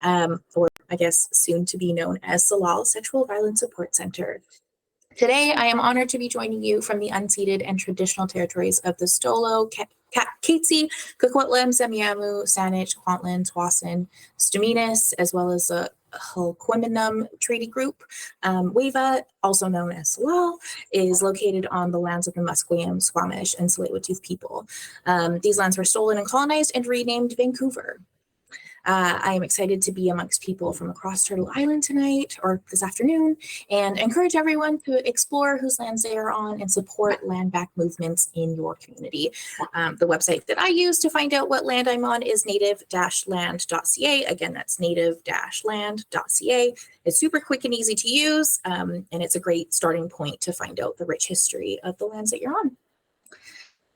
or I guess soon to be known as Salal Sexual Violence Support Center. Today, I am honored to be joining you from the unceded and traditional territories of the Stolo, Katzie, Coquitlam, Semiahmoo, Saanich, Kwantlen, Tsawwassen, Stoneynash, as well as the Hulquaminim Treaty Group. WAVAW, also known as Salal, is located on the lands of the Musqueam, Squamish, and Tsleil-Waututh people. These lands were stolen and colonized and renamed Vancouver. I am excited to be amongst people from across Turtle Island tonight, or this afternoon, and encourage everyone to explore whose lands they are on and support land back movements in your community. The website that I use to find out what land I'm on is native-land.ca. Again, that's native-land.ca. It's super quick and easy to use, and it's a great starting point to find out the rich history of the lands that you're on.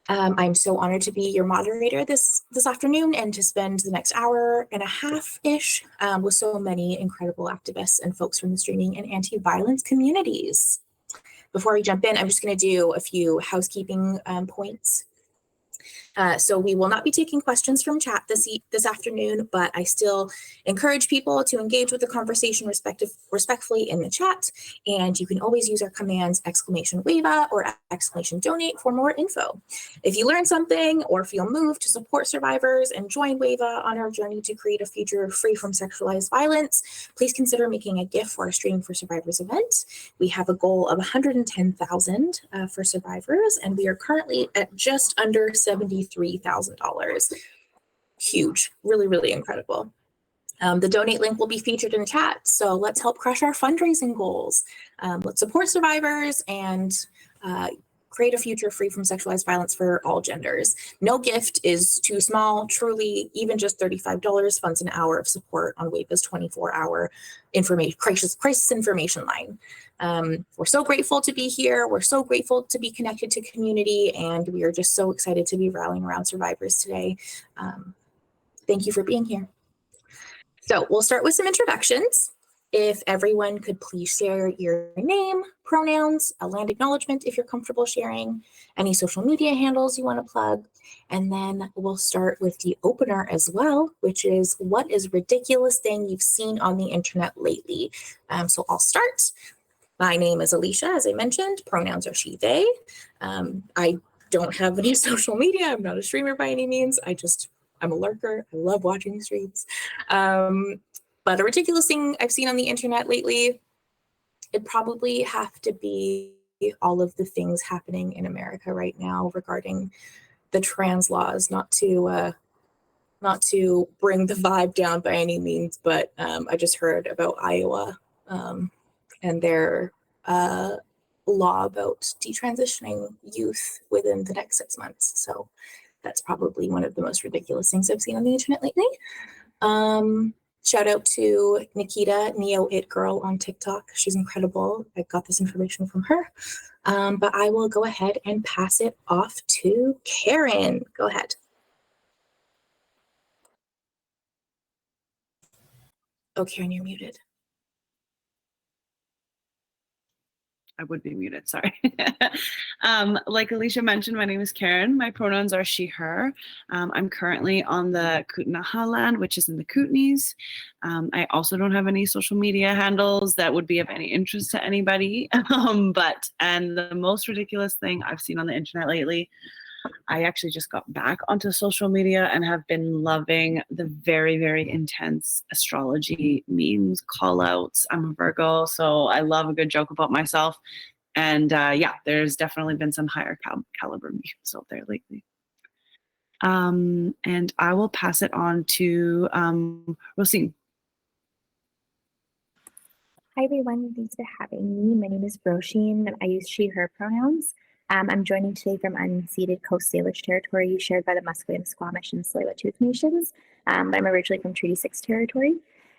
I'm so honored to be your moderator this afternoon and to spend the next hour and a half-ish with so many incredible activists and folks from the streaming and anti-violence communities. Before we jump in, I'm just going to do a few housekeeping points. So we will not be taking questions from chat this afternoon, but I still encourage people to engage with the conversation respectfully in the chat. And you can always use our commands !WAVAW or !donate for more info. If you learn something or feel moved to support survivors and join WAVAW on our journey to create a future free from sexualized violence, please consider making a gift for our Stream for Survivors event. We have a goal of $110,000 for survivors, and we are currently at just under $73,000. Huge, really, really incredible. The donate link will be featured in chat, so let's help crush our fundraising goals. Let's support survivors and create a future free from sexualized violence for all genders. No gift is too small. Truly, even just $35 funds an hour of support on WAVAW's 24-hour crisis information line. We're so grateful to be here. We're so grateful to be connected to community, and we are just so excited to be rallying around survivors today. Thank you for being here. So we'll start with some introductions. If everyone could please share your name, pronouns, a land acknowledgement if you're comfortable sharing, any social media handles you want to plug, and then we'll start with the opener as well, which is what is ridiculous thing you've seen on the internet lately? So I'll start. My name is Alysha, as I mentioned. Pronouns are she, they. I don't have any social media. I'm not a streamer by any means. I'm a lurker. I love watching streams. But a ridiculous thing I've seen on the internet lately, it'd probably have to be all of the things happening in America right now regarding the trans laws. Not to bring the vibe down by any means, but I just heard about Iowa and their law about detransitioning youth within the next 6 months. So that's probably one of the most ridiculous things I've seen on the internet lately. Shout out to Nikita, Neo It Girl on TikTok. She's incredible. I got this information from her. But I will go ahead and pass it off to Karen. Go ahead. Oh, Karen, you're muted. I would be muted, sorry. Like Alysha mentioned, my name is Karen. My pronouns are she, her. I'm currently on the Kootenai land, which is in the Kootenays. I also don't have any social media handles that would be of any interest to anybody. And the most ridiculous thing I've seen on the internet lately, I actually just got back onto social media and have been loving the very, very intense astrology memes, call outs. I'm a Virgo, so I love a good joke about myself. And yeah, there's definitely been some higher caliber memes out there lately. And I will pass it on to Roisin. Hi everyone, thanks for having me. My name is Roisin. I use she, her pronouns. I'm joining today from unceded Coast Salish territory shared by the Musqueam, Squamish, and Tsleil-Waututh nations. But I'm originally from Treaty 6 territory.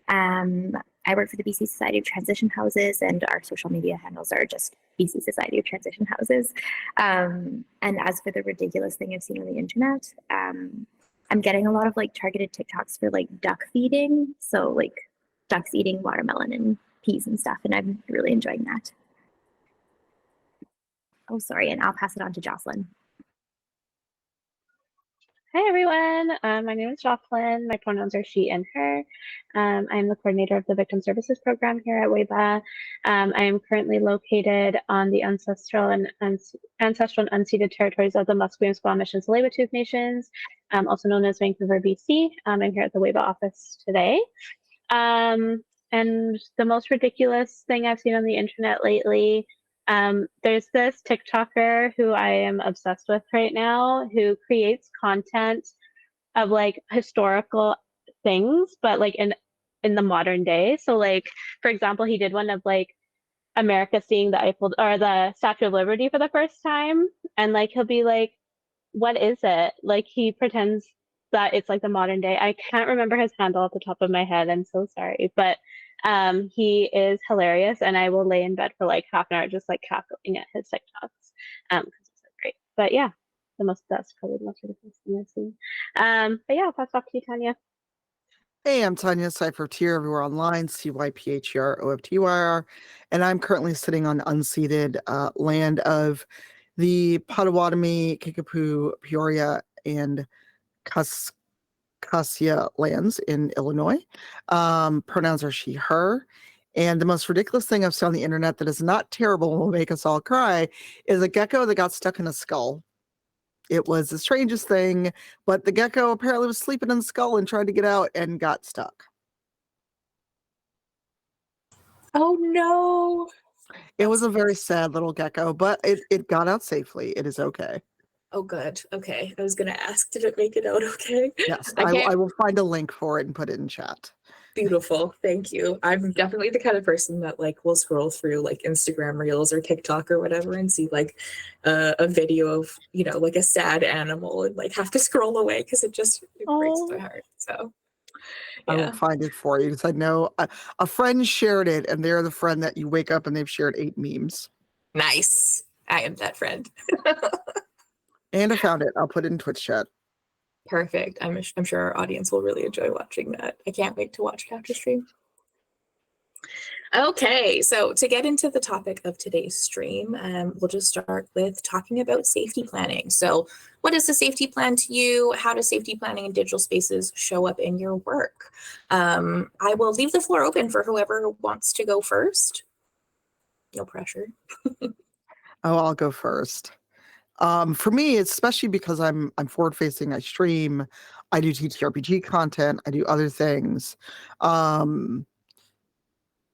I work for the BC Society of Transition Houses, and our social media handles are just BC Society of Transition Houses. And as for the ridiculous thing I've seen on the internet, I'm getting a lot of targeted TikToks for duck feeding. So ducks eating watermelon and peas and stuff, and I'm really enjoying that. Oh, sorry, and I'll pass it on to Joslyn. Hi everyone, my name is Joslyn. My pronouns are she and her. I'm the coordinator of the Victim Services Program here at WAVAW. I am currently located on the ancestral and unceded territories of the Musqueam, Squamish, and Tsleil-Waututh Nations, also known as Vancouver, BC. I'm here at the WAVAW office today. And the most ridiculous thing I've seen on the internet lately, there's this TikToker who I am obsessed with right now who creates content of like historical things, but like in the modern day. So like, for example, he did one of like America seeing the Eiffel or the Statue of Liberty for the first time, and like he'll be like, what is it? Like he pretends that it's like the modern day. I can't remember his handle off the top of my head. I'm so sorry, but he is hilarious, and I will lay in bed for like half an hour just like cackling at his TikToks because it's so great. But yeah, that's probably the most ridiculous thing I've seen. But yeah, I'll pass off to you, Tanya. Hey, I'm Tanya Cyphertier, everywhere online, CYPHEROFTYR, and I'm currently sitting on unceded land of the Potawatomi, Kickapoo, Peoria, and Kaskaskia lands in Illinois. Pronouns are she, her. And the most ridiculous thing I've seen on the internet that is not terrible and will make us all cry is a gecko that got stuck in a skull. It was the strangest thing, but the gecko apparently was sleeping in the skull and tried to get out and got stuck. Oh no. It was a very sad little gecko, but it got out safely. It is okay. Oh, good. Okay. I was going to ask, did it make it out okay? Yes, I can't. I will find a link for it and put it in chat. Beautiful. Thank you. I'm definitely the kind of person that like will scroll through like Instagram Reels or TikTok or whatever and see like a video of, you know, like a sad animal and like have to scroll away because it breaks my heart. So I will find it for you because I know a friend shared it, and they're the friend that you wake up and they've shared 8 memes. Nice. I am that friend. And I found it. I'll put it in Twitch chat. Perfect. I'm sure our audience will really enjoy watching that. I can't wait to watch Capture Stream. Okay, so to get into the topic of today's stream, we'll just start with talking about safety planning. So what is a safety plan to you? How does safety planning in digital spaces show up in your work? I will leave the floor open for whoever wants to go first. No pressure. I'll go first. For me, especially because I'm forward facing, I stream, I do TTRPG content, I do other things.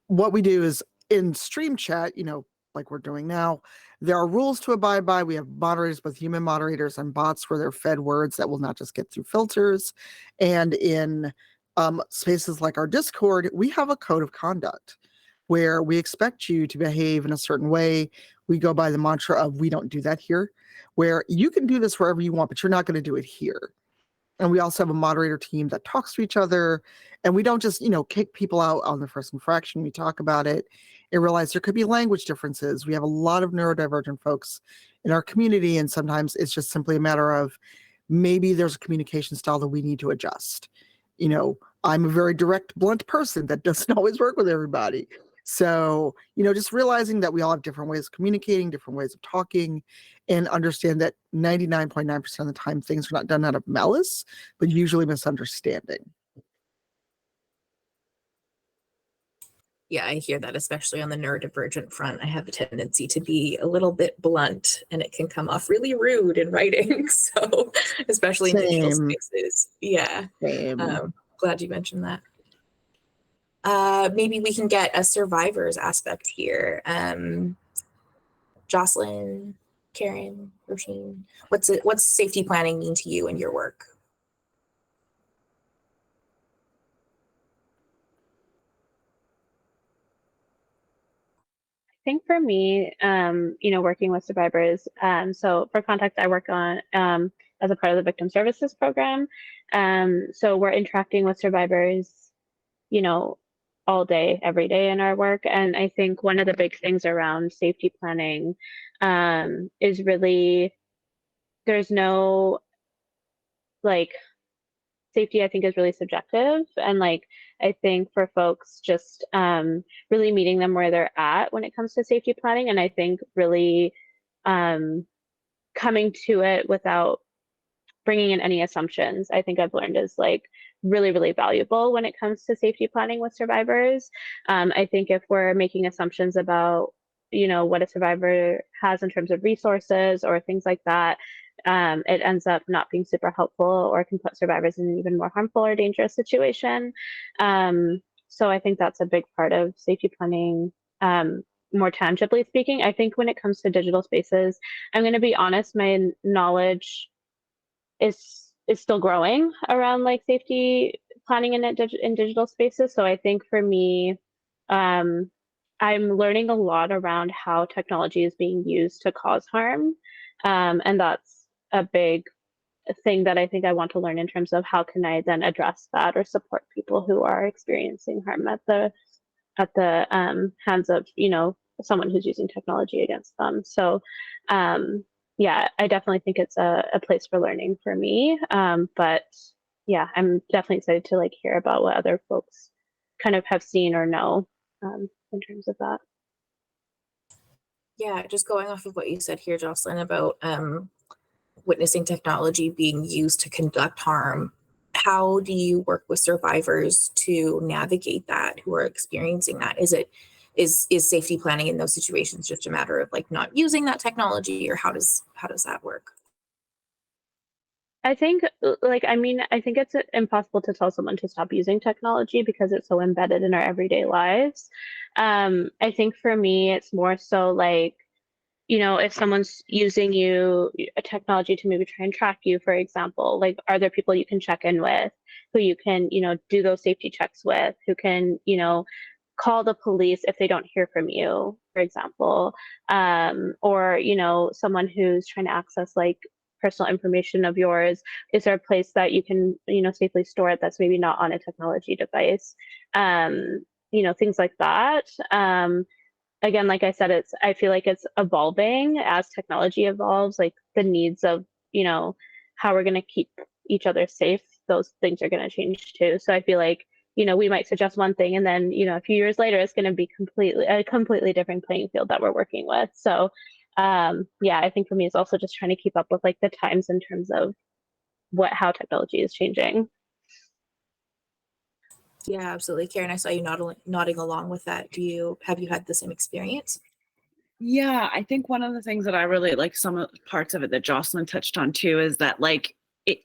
What we do is in stream chat, you know, like we're doing now, there are rules to abide by. We have moderators, both human moderators and bots, where they're fed words that will not just get through filters. And in spaces like our Discord, we have a code of conduct where we expect you to behave in a certain way. We go by the mantra of we don't do that here, where you can do this wherever you want, but you're not going to do it here. And we also have a moderator team that talks to each other, and we don't just, you know, kick people out on the first infraction. We talk about it and realize there could be language differences. We have a lot of neurodivergent folks in our community, and sometimes it's just simply a matter of maybe there's a communication style that we need to adjust. You know, I'm a very direct, blunt person that doesn't always work with everybody. So, you know, just realizing that we all have different ways of communicating, different ways of talking, and understand that 99.9% of the time things are not done out of malice, but usually misunderstanding. Yeah, I hear that, especially on the neurodivergent front. I have a tendency to be a little bit blunt, and it can come off really rude in writing. So, especially in digital spaces. Yeah. Glad you mentioned that. Maybe we can get a survivors aspect here. Joslyn, Karen, Roisin, what's safety planning mean to you in your work? I think for me, you know, working with survivors, so for context, I work on as a part of the Victim Services Program. So we're interacting with survivors, you know, all day, every day in our work. And I think one of the big things around safety planning is really, there's no, like, safety I think is really subjective. And like, I think for folks just really meeting them where they're at when it comes to safety planning. And I think really coming to it without bringing in any assumptions, I think I've learned is like really, really valuable when it comes to safety planning with survivors. I think if we're making assumptions about, you know, what a survivor has in terms of resources or things like that, it ends up not being super helpful or can put survivors in an even more harmful or dangerous situation. So I think that's a big part of safety planning. More tangibly speaking, I think when it comes to digital spaces, I'm going to be honest, my knowledge is still growing around like safety planning in digital spaces. So I think for me, I'm learning a lot around how technology is being used to cause harm, and that's a big thing that I think I want to learn in terms of how can I then address that or support people who are experiencing harm at the hands of, you know, someone who's using technology against them. So yeah, I definitely think it's a place for learning for me. But yeah, I'm definitely excited to like hear about what other folks kind of have seen or know in terms of that. Yeah, just going off of what you said here, Joslyn, about witnessing technology being used to conduct harm. How do you work with survivors to navigate that, who are experiencing that? Is safety planning in those situations just a matter of like not using that technology, or how does that work? I think, like, I mean, I think it's impossible to tell someone to stop using technology because it's so embedded in our everyday lives. I think for me, it's more so like, you know, if someone's using a technology to maybe try and track you, for example, like, are there people you can check in with, who you can, you know, do those safety checks with, who can, you know, call the police if they don't hear from you, for example, or, you know, someone who's trying to access like personal information of yours, is there a place that you can, you know, safely store it that's maybe not on a technology device? You know, things like that. Again, like I said, I feel like it's evolving as technology evolves, like the needs of, you know, how we're going to keep each other safe, those things are going to change too. So I feel like, you know, we might suggest one thing and then, you know, a few years later, it's going to be a completely different playing field that we're working with. So yeah, I think for me, it's also just trying to keep up with like the times in terms of how technology is changing. Yeah, absolutely. Karen, I saw you nodding along with that. Have you had the same experience? Yeah, I think one of the things that I really like, some of the parts of it that Joslyn touched on too, is that like,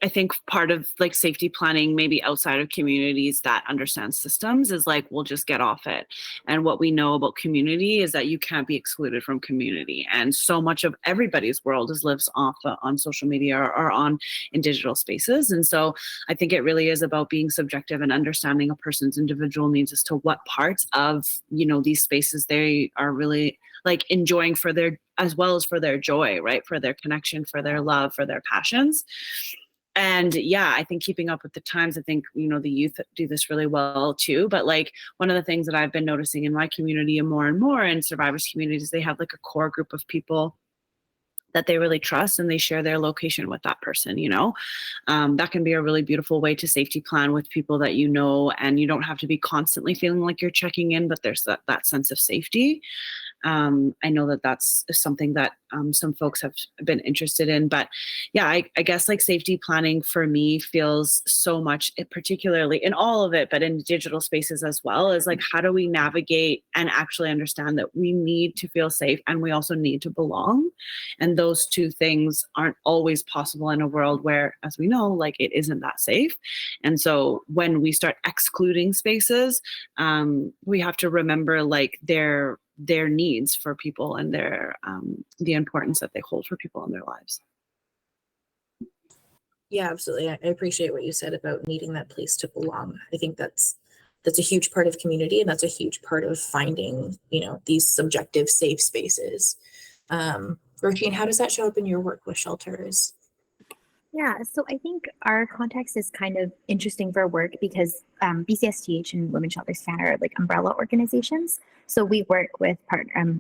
I think part of like safety planning, maybe outside of communities that understand systems, is like, we'll just get off it. And what we know about community is that you can't be excluded from community. And so much of everybody's world lives off on social media or in digital spaces. And so I think it really is about being subjective and understanding a person's individual needs as to what parts of, you know, these spaces they are really like enjoying for their, as well as for their joy, right? For their connection, for their love, for their passions. And yeah, I think keeping up with the times, I think, you know, the youth do this really well too. But like one of the things that I've been noticing in my community and more in survivors communities, they have like a core group of people that they really trust, and they share their location with that person, you know. That can be a really beautiful way to safety plan with people that you know, and you don't have to be constantly feeling like you're checking in, but there's that sense of safety. I know that that's something that some folks have been interested in, but yeah, I guess like safety planning for me feels so much, particularly in all of it, but in digital spaces as well, is like, how do we navigate and actually understand that we need to feel safe and we also need to belong? And those two things aren't always possible in a world where, as we know, like it isn't that safe. And so when we start excluding spaces, we have to remember like their needs for people and their the importance that they hold for people in their lives. Yeah, absolutely. I appreciate what you said about needing that place to belong. I think that's a huge part of community, and that's a huge part of finding, you know, these subjective safe spaces. Roisin, how does that show up in your work with shelters? Yeah, so I think our context is kind of interesting for work because BCSTH and Women's Shelters Canada are like umbrella organizations. So we work with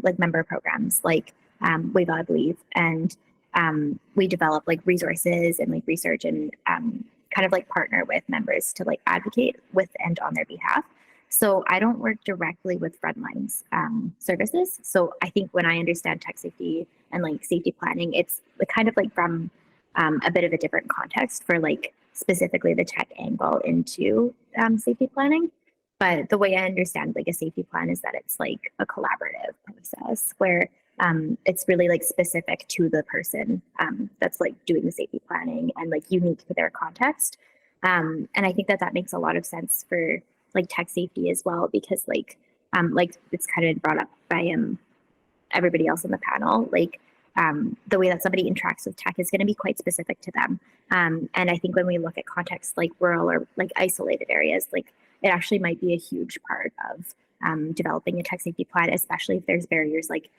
like member programs like WAVAW, I believe, and we develop like resources and like research and kind of like partner with members to like advocate with and on their behalf. So I don't work directly with Frontline's services. So I think when I understand tech safety and like safety planning, it's like kind of like from a bit of a different context for like specifically the tech angle into safety planning. But the way I understand like a safety plan is that it's like a collaborative process where it's really like specific to the person that's like doing the safety planning and like unique to their context. And I think that that makes a lot of sense for like tech safety as well, because like it's kind of brought up by everybody else in the panel, like the way that somebody interacts with tech is going to be quite specific to them. And I think when we look at contexts like rural or like isolated areas, like it actually might be a huge part of developing a tech safety plan, especially if there's barriers like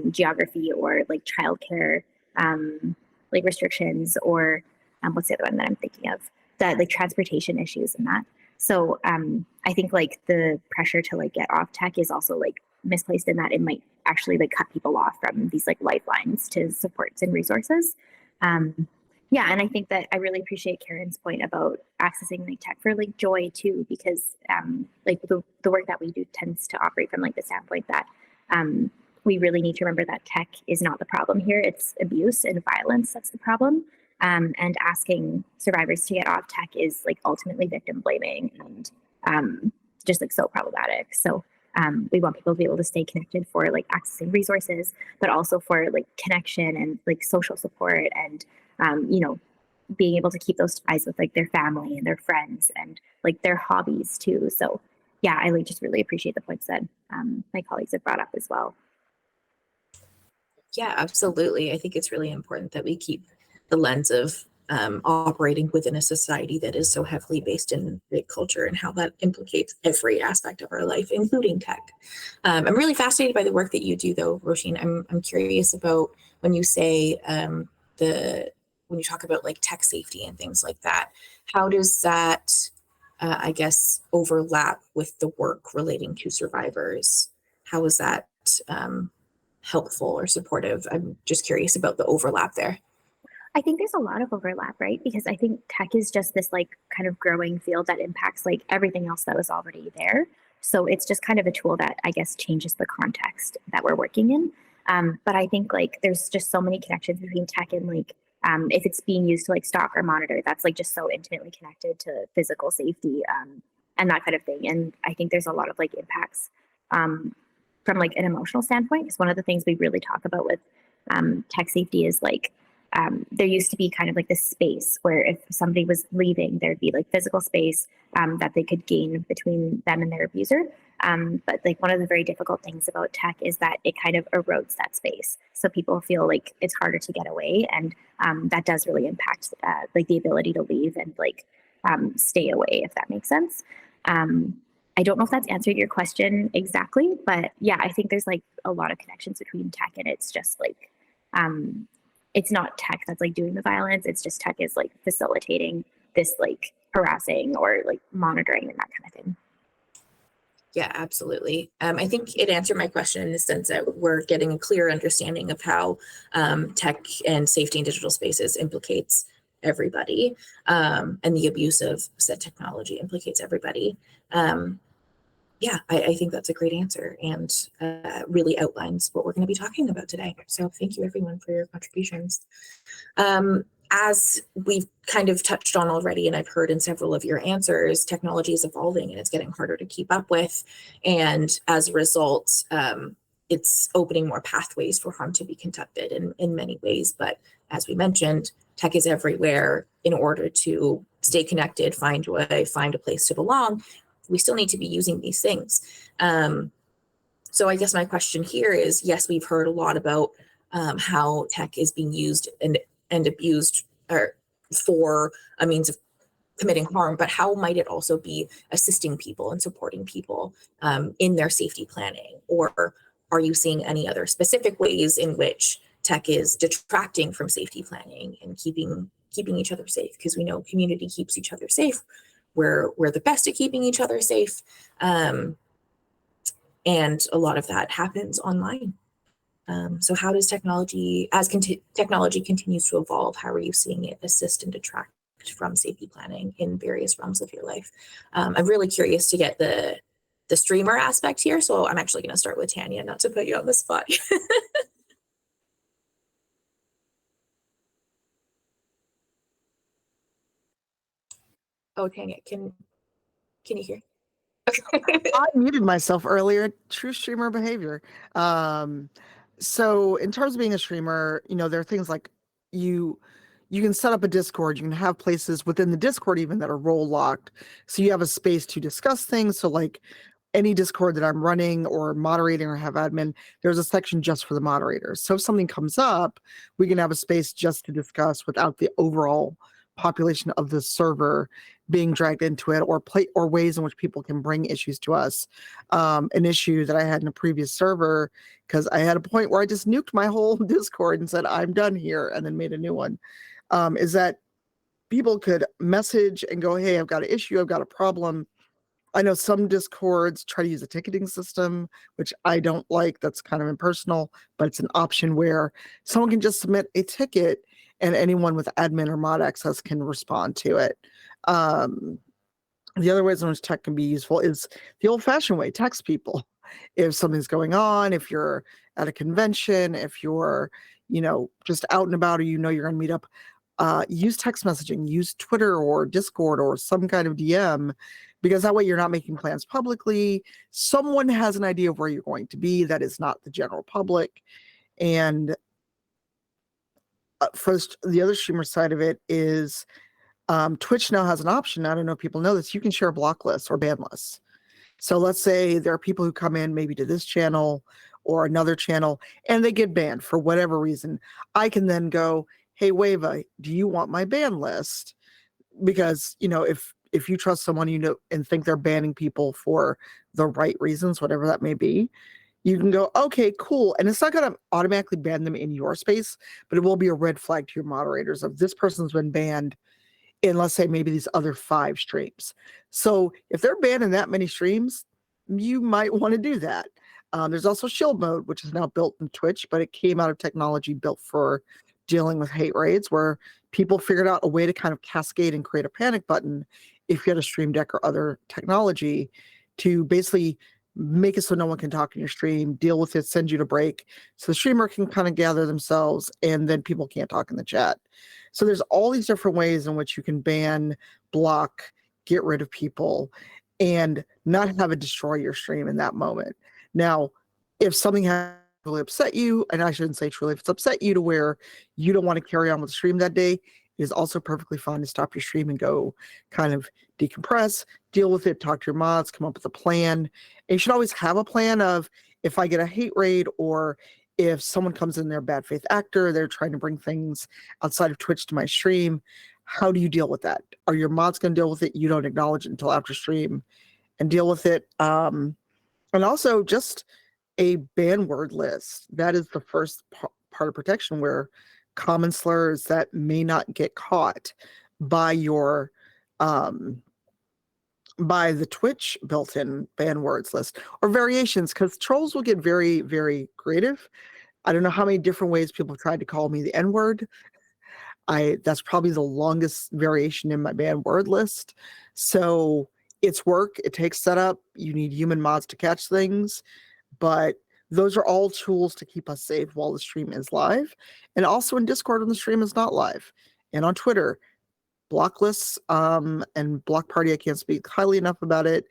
geography or like childcare, like restrictions, or what's the other one that I'm thinking of? That like transportation issues and that. So I think like the pressure to like get off tech is also like misplaced in that it might actually like cut people off from these like lifelines to supports and resources. Yeah, and I think that I really appreciate Karen's point about accessing like tech for like joy too, because like the work that we do tends to operate from like the standpoint that we really need to remember that tech is not the problem here. It's abuse and violence that's the problem. And asking survivors to get off tech is like ultimately victim blaming and just like so problematic. So we want people to be able to stay connected for like accessing resources, but also for like connection and like social support and you know, being able to keep those ties with like their family and their friends and like their hobbies too. So yeah, I like just really appreciate the points that my colleagues have brought up as well. Yeah, absolutely. I think it's really important that we keep the lens of operating within a society that is so heavily based in rape culture and how that implicates every aspect of our life, including tech. I'm really fascinated by the work that you do, though, Roisin. I'm curious about when you say when you talk about like tech safety and things like that. How does that, I guess, overlap with the work relating to survivors? How is that helpful or supportive? I'm just curious about the overlap there. I think there's a lot of overlap, right? Because I think tech is just this like kind of growing field that impacts like everything else that was already there. So it's just kind of a tool that I guess changes the context that we're working in. But I think like there's just so many connections between tech and like if it's being used to like stalk or monitor, that's like just so intimately connected to physical safety and that kind of thing. And I think there's a lot of like impacts from like an emotional standpoint. Because one of the things we really talk about with tech safety is like there used to be kind of like this space where if somebody was leaving, there'd be like physical space that they could gain between them and their abuser. But like one of the very difficult things about tech is that it kind of erodes that space. So people feel like it's harder to get away. And that does really impact like the ability to leave and like stay away, if that makes sense. I don't know if that's answered your question exactly, but yeah, I think there's like a lot of connections between tech and it's just like, it's not tech that's like doing the violence. It's just tech is like facilitating this like harassing or like monitoring and that kind of thing. Yeah, absolutely. I think it answered my question in the sense that we're getting a clear understanding of how tech and safety in digital spaces implicates everybody, and the abuse of said technology implicates everybody. Yeah, I think that's a great answer and really outlines what we're going to be talking about today. So thank you everyone for your contributions. As we've kind of touched on already, and I've heard in several of your answers, technology is evolving and it's getting harder to keep up with. And as a result, it's opening more pathways for harm to be conducted in many ways. But as we mentioned, tech is everywhere. In order to stay connected, find joy, find a place to belong, we still need to be using these things. So I guess my question here is, yes, we've heard a lot about how tech is being used and abused for a means of committing harm, but how might it also be assisting people and supporting people in their safety planning? Or are you seeing any other specific ways in which tech is detracting from safety planning and keeping each other safe? Because we know community keeps each other safe. We're the best at keeping each other safe. And a lot of that happens online. So how does technology, technology continues to evolve, how are you seeing it assist and detract from safety planning in various realms of your life? I'm really curious to get the streamer aspect here. So I'm actually going to start with Tanya, not to put you on the spot. Oh, dang it. Can you hear? I muted myself earlier. True streamer behavior. So in terms of being a streamer, there are things like you can set up a Discord. You can have places within the Discord even that are role locked, so you have a space to discuss things. So like any Discord that I'm running or moderating or have admin, there's a section just for the moderators. So if something comes up, we can have a space just to discuss without the overall population of the server being dragged into it, or ways in which people can bring issues to us. An issue that I had in a previous server, because I had a point where I just nuked my whole Discord and said, I'm done here, and then made a new one, is that people could message and go, hey, I've got an issue, I've got a problem. I know some Discords try to use a ticketing system, which I don't like. That's kind of impersonal, but it's an option where someone can just submit a ticket and anyone with admin or mod access can respond to it. The other ways in which tech can be useful is the old-fashioned way: text people. If something's going on, if you're at a convention, if you're, just out and about, or you're going to meet up, use text messaging, use Twitter or Discord or some kind of DM, because that way you're not making plans publicly. Someone has an idea of where you're going to be that is not the general public. And first, the other streamer side of it is Twitch now has an option. I don't know if people know this. You can share block lists or ban lists. So let's say there are people who come in maybe to this channel or another channel and they get banned for whatever reason. I can then go, hey, WAVAW, do you want my ban list? Because, if you trust someone, and think they're banning people for the right reasons, whatever that may be, you can go, okay, cool. And it's not going to automatically ban them in your space, but it will be a red flag to your moderators of this person's been banned in, let's say, maybe these other 5 streams. So if they're banned in that many streams, you might want to do that. There's also shield mode, which is now built in Twitch, but it came out of technology built for dealing with hate raids, where people figured out a way to kind of cascade and create a panic button if you had a stream deck or other technology to basically make it so no one can talk in your stream, deal with it, send you to break, so the streamer can kind of gather themselves, and then people can't talk in the chat. So there's all these different ways in which you can ban, block, get rid of people, and not have it destroy your stream in that moment. Now, if something has really upset you, and I shouldn't say truly, if it's upset you to where you don't want to carry on with the stream that day, it is also perfectly fine to stop your stream and go kind of decompress, deal with it, talk to your mods, come up with a plan. And you should always have a plan of, if I get a hate raid, or if someone comes in, they're a bad faith actor, they're trying to bring things outside of Twitch to my stream, how do you deal with that? Are your mods going to deal with it? You don't acknowledge it until after stream and deal with it. And also just a ban word list. That is the first part of protection, where common slurs that may not get caught by your by the Twitch built-in ban words list, or variations, because trolls will get very, very creative. I don't know how many different ways people have tried to call me the N-word. That's probably the longest variation in my ban word list. So it's work, it takes setup, you need human mods to catch things, but those are all tools to keep us safe while the stream is live. And also in Discord when the stream is not live. And on Twitter, block lists and block party, I can't speak highly enough about it,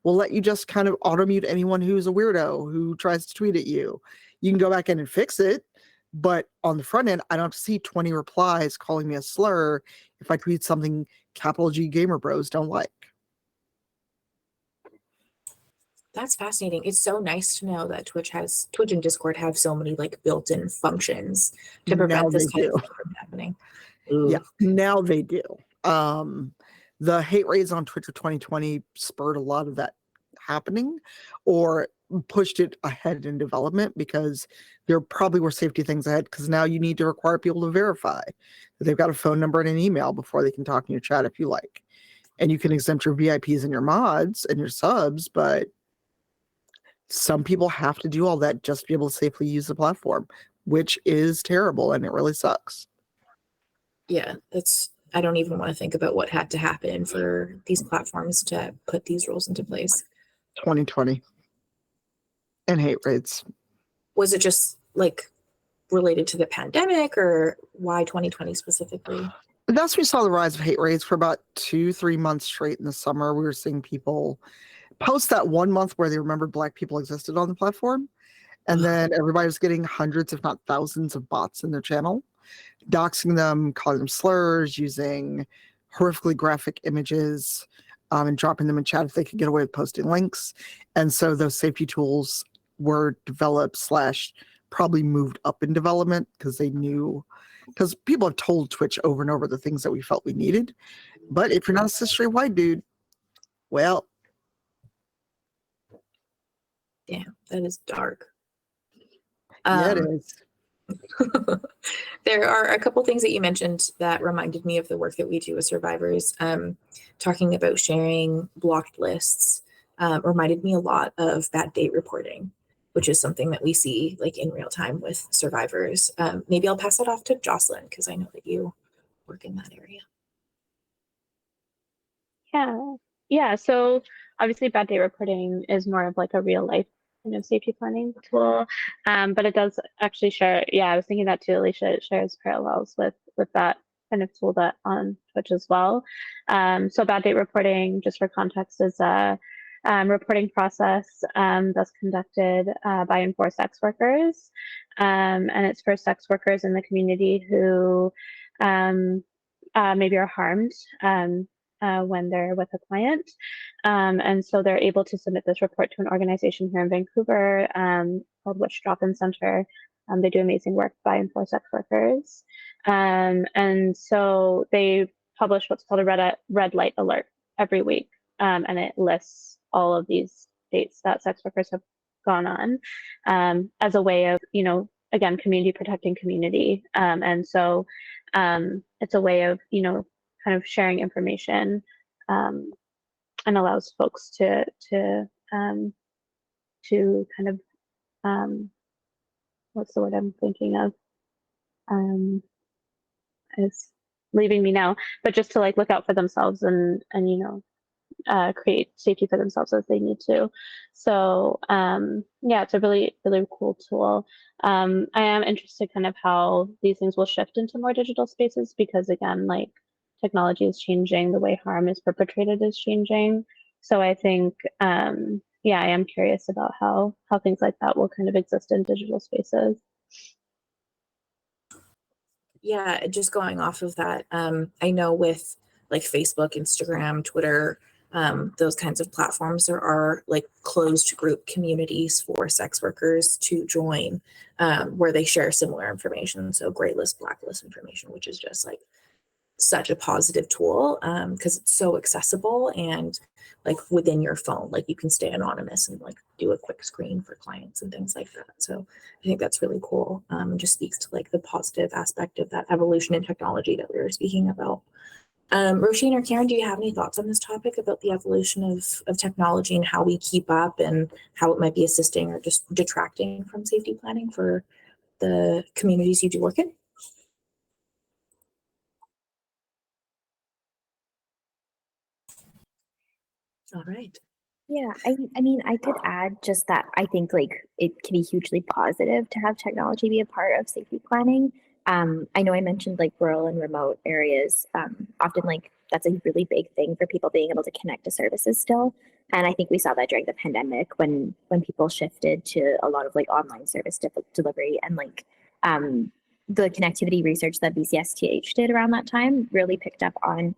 will let you just kind of auto-mute anyone who's a weirdo who tries to tweet at you. You can go back in and fix it, but on the front end, I don't have to see 20 replies calling me a slur if I tweet something capital G Gamer Bros don't like. That's fascinating. It's so nice to know that Twitch and Discord have so many built-in functions to prevent this kind of thing from happening. Yeah, now they do. The hate raids on Twitch of 2020 spurred a lot of that happening, or pushed it ahead in development, because there probably were safety things ahead, because now you need to require people to verify that they've got a phone number and an email before they can talk in your chat if you like. And you can exempt your VIPs and your mods and your subs, but some people have to do all that just to be able to safely use the platform, which is terrible, and it really sucks. Yeah, I don't even want to think about what had to happen for these platforms to put these rules into place. 2020 and hate raids. Was it just related to the pandemic, or why 2020 specifically? That's when we saw the rise of hate raids for about 2-3 months straight in the summer. We were seeing people post that 1 month where they remembered Black people existed on the platform. And then everybody was getting hundreds, if not thousands, of bots in their channel, doxing them, calling them slurs, using horrifically graphic images, and dropping them in chat if they could get away with posting links. And so those safety tools were developed / probably moved up in development because they knew, because people have told Twitch over and over the things that we felt we needed. But if you're not a cis straight white dude, well, Damn, that is dark. yeah, it is. There are a couple things that you mentioned that reminded me of the work that we do with survivors. Talking about sharing blocked lists reminded me a lot of bad date reporting, which is something that we see like in real time with survivors. Maybe I'll pass it off to Joslyn because I know that you work in that area. Yeah. So obviously bad date reporting is more of like a real life kind of safety planning tool. But it does actually share, I was thinking that too, Alysha, it shares parallels with that kind of tool that on Twitch as well. So bad date reporting, just for context, is a reporting process that's conducted by enforced sex workers. And it's for sex workers in the community who maybe are harmed when they're with a client. And so they're able to submit this report to an organization here in Vancouver called Witch Drop-In Center. They do amazing work by enforced sex workers. And so they publish what's called a red light alert every week. And it lists all of these dates that sex workers have gone on as a way of, again, community protecting community. And so it's a way of, kind of sharing information and allows folks to kind of what's the word I'm thinking of? It's leaving me now, but just to like look out for themselves and create safety for themselves as they need to. So it's a really, really cool tool. I am interested kind of how these things will shift into more digital spaces because again, like technology is changing, the way harm is perpetrated is changing. So I think, I am curious about how things like that will kind of exist in digital spaces. Yeah, just going off of that, I know with like Facebook, Instagram, Twitter, those kinds of platforms, there are like closed group communities for sex workers to join where they share similar information. So gray list, blacklist information, which is just like such a positive tool because it's so accessible and like within your phone, like you can stay anonymous and like do a quick screen for clients and things like that. So I think that's really cool and just speaks to like the positive aspect of that evolution in technology that we were speaking about. Roisin or Karen, do you have any thoughts on this topic about the evolution of technology and how we keep up and how it might be assisting or just detracting from safety planning for the communities you do work in? All right. Yeah, I mean, I could add just that I think like it can be hugely positive to have technology be a part of safety planning. I know I mentioned like rural and remote areas. Often like that's a really big thing for people being able to connect to services still. And I think we saw that during the pandemic when people shifted to a lot of like online service delivery and like the connectivity research that BCSTH did around that time really picked up on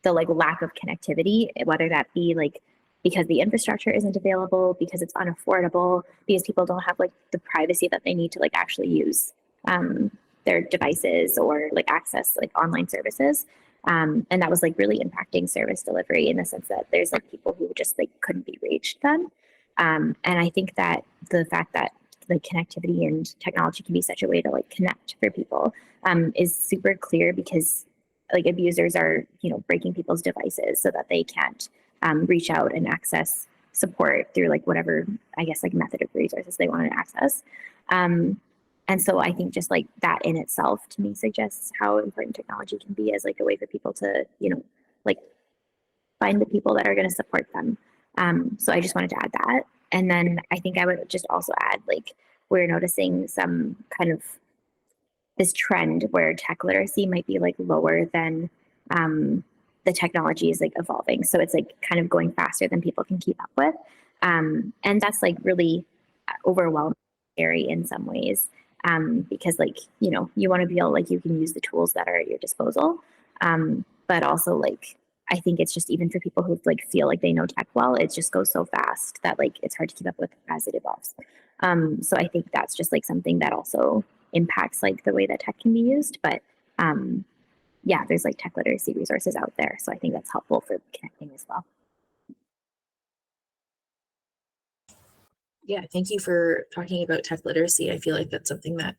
the like lack of connectivity, whether that be like because the infrastructure isn't available, because it's unaffordable, because people don't have like the privacy that they need to like actually use their devices or like access like online services. And that was like really impacting service delivery in the sense that there's like people who just like couldn't be reached then. And I think that the fact that like connectivity and technology can be such a way to like connect for people is super clear because like abusers are, breaking people's devices so that they can't reach out and access support through like whatever, I guess, like method of resources they want to access. And so I think just like that in itself to me suggests how important technology can be as like a way for people to, like find the people that are going to support them. So I just wanted to add that. And then I think I would just also add like we're noticing some kind of this trend where tech literacy might be like lower than the technology is like evolving. So it's like kind of going faster than people can keep up with. And that's like really overwhelming, scary in some ways, because like, you know, you want to feel like you can use the tools that are at your disposal. But also like, I think it's just even for people who like feel like they know tech well, it just goes so fast that like it's hard to keep up with as it evolves. So I think that's just like something that also impacts like the way that tech can be used. But yeah, there's like tech literacy resources out there. So I think that's helpful for connecting as well. Yeah, thank you for talking about tech literacy. I feel like that's something that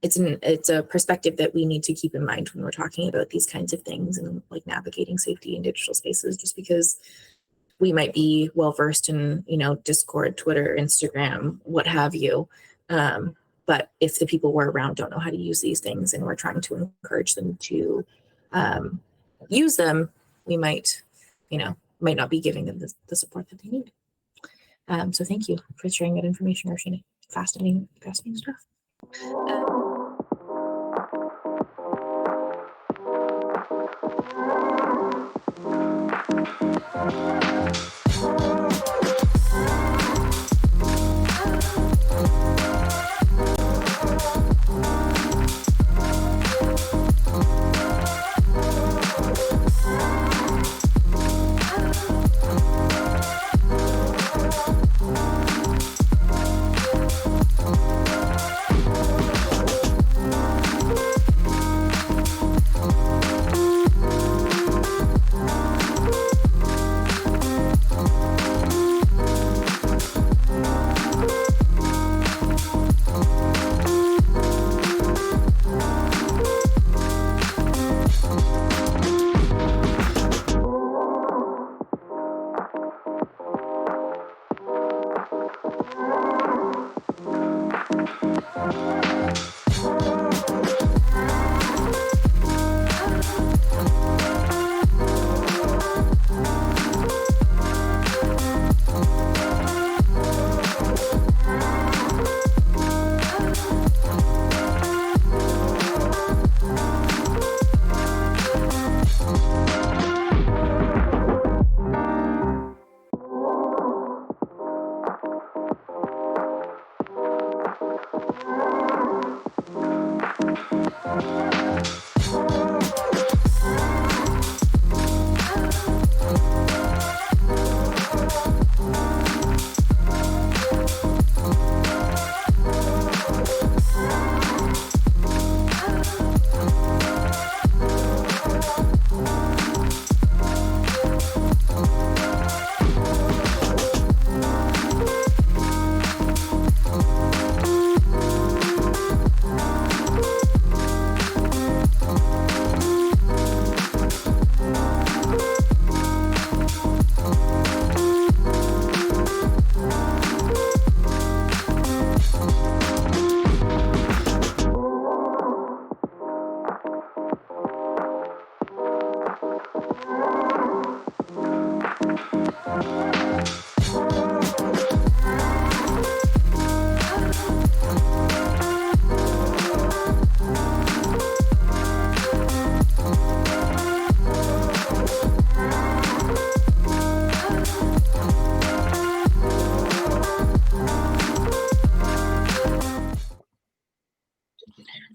it's a perspective that we need to keep in mind when we're talking about these kinds of things and like navigating safety in digital spaces, just because we might be well versed in, you know, Discord, Twitter, Instagram, what have you. But if the people we're around don't know how to use these things and we're trying to encourage them to use them, we might not be giving them the support that they need. So thank you for sharing that information, Roisin. Fascinating stuff.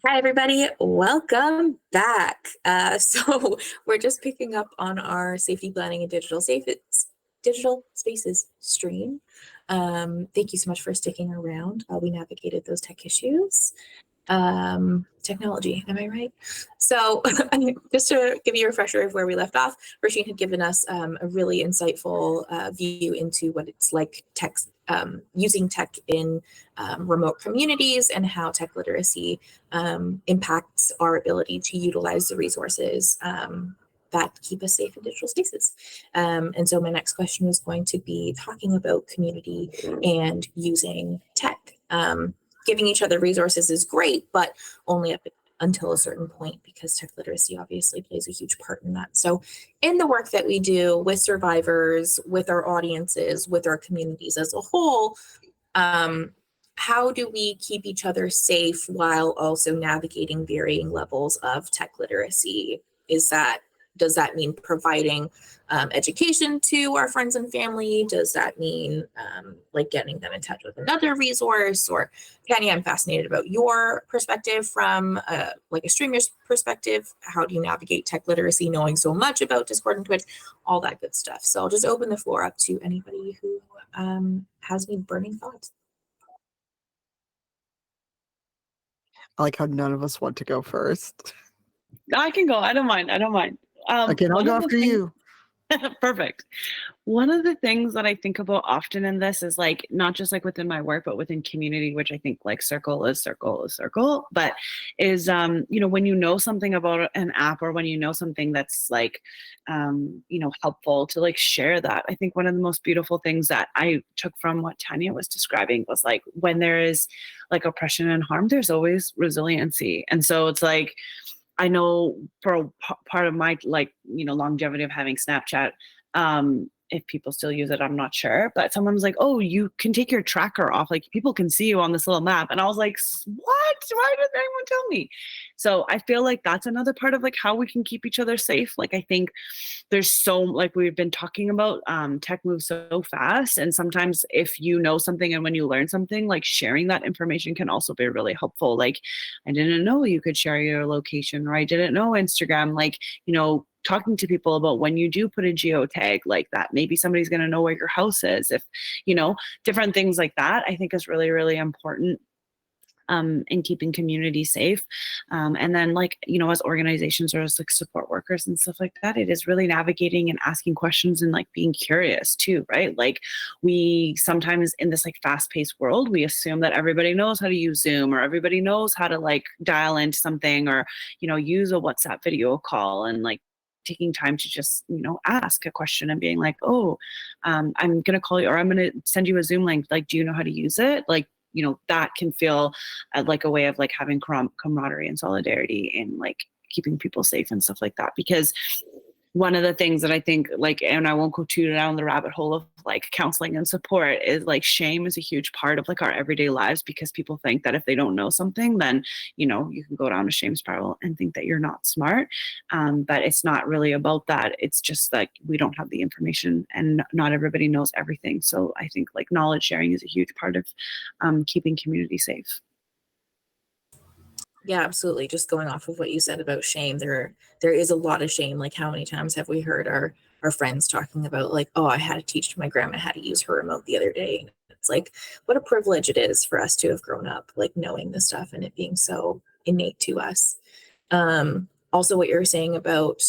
Hi, everybody. Welcome back. So we're just picking up on our safety planning and digital spaces stream. Thank you so much for sticking around while we navigated those tech issues. Technology, am I right? So just to give you a refresher of where we left off, Roisin had given us a really insightful view into what it's like using tech in remote communities and how tech literacy impacts our ability to utilize the resources that keep us safe in digital spaces. And so my next question was going to be talking about community and using tech. Giving each other resources is great, but only up until a certain point, because tech literacy obviously plays a huge part in that. So in the work that we do with survivors, with our audiences, with our communities as a whole, how do we keep each other safe while also navigating varying levels of tech literacy? Does that mean providing education to our friends and family? Does that mean like getting them in touch with another resource? Or Tanya, I'm fascinated about your perspective from like a streamer's perspective. How do you navigate tech literacy, knowing so much about Discord and Twitch, all that good stuff? So I'll just open the floor up to anybody who has any burning thoughts. I like how none of us want to go first. I can go. I don't mind. Again, I'll one go of the after things- you. Perfect. One of the things that I think about often in this is like not just like within my work, but within community, which I think like circle is circle, but is you know, when you know something about an app or when you know something that's like you know, helpful to like share that. I think one of the most beautiful things that I took from what Tanya was describing was like when there is like oppression and harm, there's always resiliency. And so it's like I know for a part of my like, you know, longevity of having Snapchat, if people still use it, I'm not sure. But someone was like, oh, you can take your tracker off. Like people can see you on this little map. And I was like, what? Why didn't anyone tell me? So I feel like that's another part of like how we can keep each other safe. Like I think there's so, like we've been talking about, tech moves so fast. And sometimes if you know something and when you learn something, like sharing that information can also be really helpful. Like I didn't know you could share your location, or I didn't know Instagram, like, you know, talking to people about when you do put a geotag like that, maybe somebody's going to know where your house is, if, you know, different things like that, I think is really, really important in keeping community safe. And then like, you know, as organizations or as like support workers and stuff like that, it is really navigating and asking questions and like being curious too, right? Like we sometimes in this like fast-paced world, we assume that everybody knows how to use Zoom or everybody knows how to like dial into something or, you know, use a WhatsApp video call, and like taking time to just, you know, ask a question and being like, oh, I'm going to call you or I'm going to send you a Zoom link. Like, do you know how to use it? Like, you know, that can feel like a way of like having camaraderie and solidarity and like keeping people safe and stuff like that. Because one of the things that I think like, and I won't go too down the rabbit hole of like counseling and support, is like shame is a huge part of like our everyday lives, because people think that if they don't know something, then, you know, you can go down a shame spiral and think that you're not smart. But it's not really about that. It's just like we don't have the information and not everybody knows everything. So I think like knowledge sharing is a huge part of keeping community safe. Yeah, absolutely. Just going off of what you said about shame, there is a lot of shame. Like how many times have we heard our friends talking about like, oh, I had to teach my grandma how to use her remote the other day. And it's like, what a privilege it is for us to have grown up like knowing this stuff and it being so innate to us. Also what you're saying about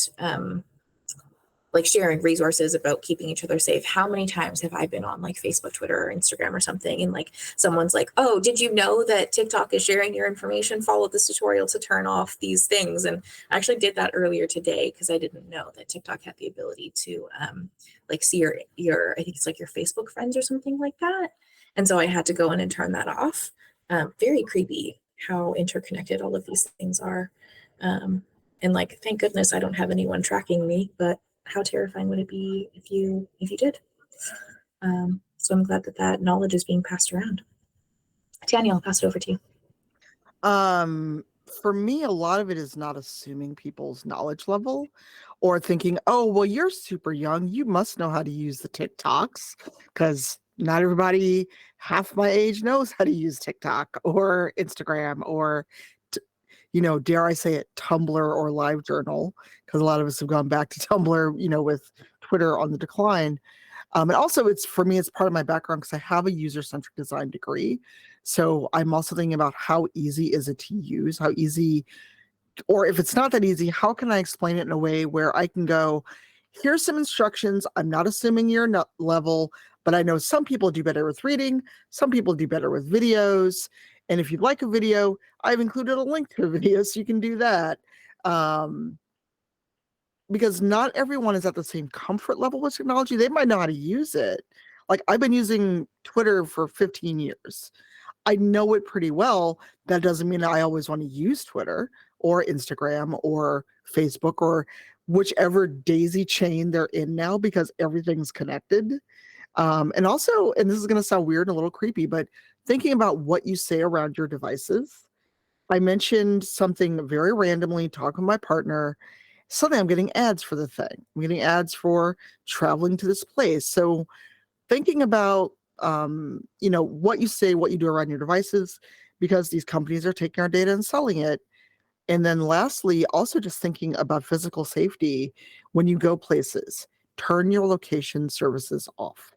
like sharing resources about keeping each other safe. How many times have I been on like Facebook, Twitter, or Instagram or something, and like someone's like, oh, did you know that TikTok is sharing your information? Follow this tutorial to turn off these things. And I actually did that earlier today because I didn't know that TikTok had the ability to like see your I think it's like your Facebook friends or something like that. And so I had to go in and turn that off. Very creepy how interconnected all of these things are. And like, thank goodness I don't have anyone tracking me, but how terrifying would it be if you did? So I'm glad that knowledge is being passed around. Tanya, I'll pass it over to you. For me, a lot of it is not assuming people's knowledge level or thinking, oh, well, you're super young, you must know how to use the TikToks, because not everybody half my age knows how to use TikTok or Instagram or you know, dare I say it, Tumblr or LiveJournal, because a lot of us have gone back to Tumblr, you know, with Twitter on the decline. And also it's, for me, it's part of my background because I have a user-centric design degree. So I'm also thinking about how easy is it to use, how easy, or if it's not that easy, how can I explain it in a way where I can go, here's some instructions. I'm not assuming your level, but I know some people do better with reading. Some people do better with videos. And if you'd like a video, I've included a link to a video so you can do that. Because not everyone is at the same comfort level with technology. They might know how to use it. Like I've been using Twitter for 15 years. I know it pretty well. That doesn't mean I always want to use Twitter or Instagram or Facebook or whichever daisy chain they're in now, because everything's connected. And also, and this is going to sound weird and a little creepy, but thinking about what you say around your devices. I mentioned something very randomly, talking with my partner. Suddenly I'm getting ads for the thing. I'm getting ads for traveling to this place. So thinking about, what you say, what you do around your devices, because these companies are taking our data and selling it. And then lastly, also just thinking about physical safety when you go places. Turn your location services off.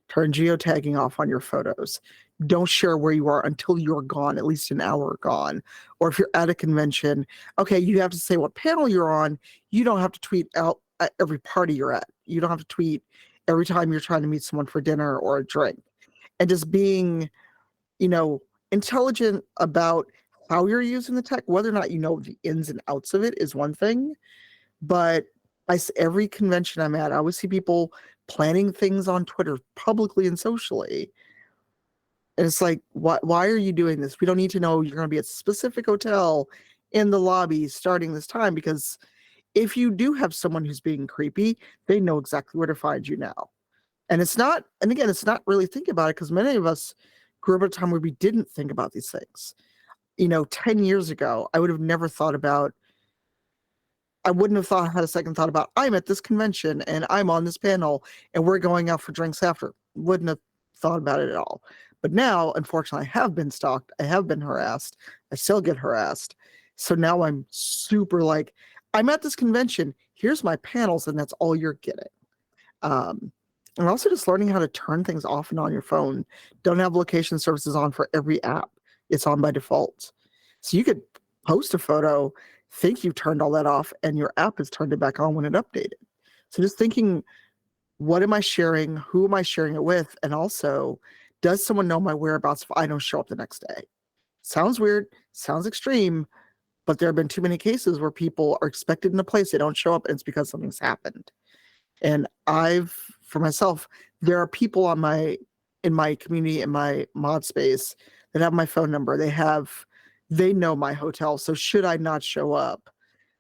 Turn geotagging off on your photos. Don't share where you are until you're gone, at least an hour gone. Or if you're at a convention, okay, you have to say what panel you're on. You don't have to tweet out at every party you're at. You don't have to tweet every time you're trying to meet someone for dinner or a drink. And just being, intelligent about how you're using the tech, whether or not you know the ins and outs of it is one thing. But every convention I'm at, I always see people planning things on Twitter publicly and socially. And it's like, why are you doing this? We don't need to know you're going to be at a specific hotel in the lobby starting this time, because if you do have someone who's being creepy, they know exactly where to find you now. And it's not really thinking about it, because many of us grew up at a time where we didn't think about these things. 10 years ago, I wouldn't have had a second thought about, I'm at this convention and I'm on this panel and we're going out for drinks after. Wouldn't have thought about it at all. But now, unfortunately, I have been stalked. I have been harassed. I still get harassed. So now I'm super like, I'm at this convention. Here's my panels, and that's all you're getting. And also just learning how to turn things off and on your phone. Don't have location services on for every app. It's on by default. So you could post a photo, think you've turned all that off, and your app has turned it back on when it updated. So just thinking, what am I sharing? Who am I sharing it with? And also, does someone know my whereabouts if I don't show up the next day? Sounds weird, sounds extreme, but there have been too many cases where people are expected in a place, they don't show up, and it's because something's happened. And for myself, there are people in my community, in my mod space, that have my phone number. They know my hotel. So should I not show up,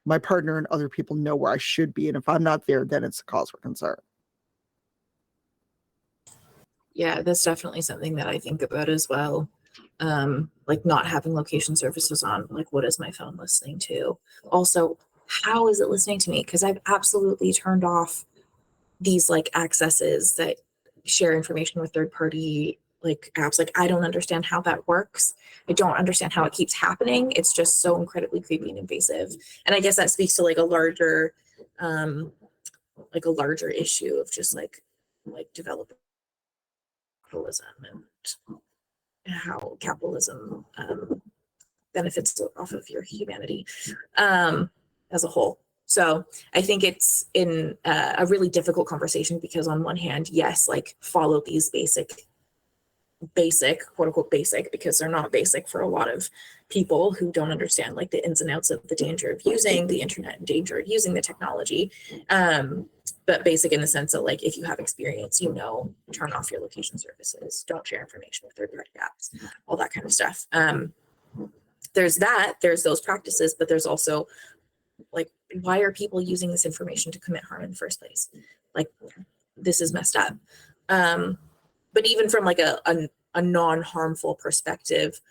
my partner and other people know where I should be. And if I'm not there, then it's a cause for concern. Yeah, that's definitely something that I think about as well. Like not having location services on, like what is my phone listening to? Also, how is it listening to me? Because I've absolutely turned off these like accesses that share information with third party like apps. Like I don't understand how that works. I don't understand how it keeps happening. It's just so incredibly creepy and invasive. And I guess that speaks to like a larger issue of just like developing capitalism and how capitalism benefits off of your humanity as a whole. So I think it's in a really difficult conversation, because on one hand, yes, like follow these basic, quote unquote basic, because they're not basic for a lot of people who don't understand like the ins and outs of the danger of using the internet and danger of using the technology. But basic in the sense that like, if you have experience, turn off your location services, don't share information with third-party apps, all that kind of stuff. There's those practices, but there's also like, why are people using this information to commit harm in the first place? Like, this is messed up. But even from like a non-harmful perspective,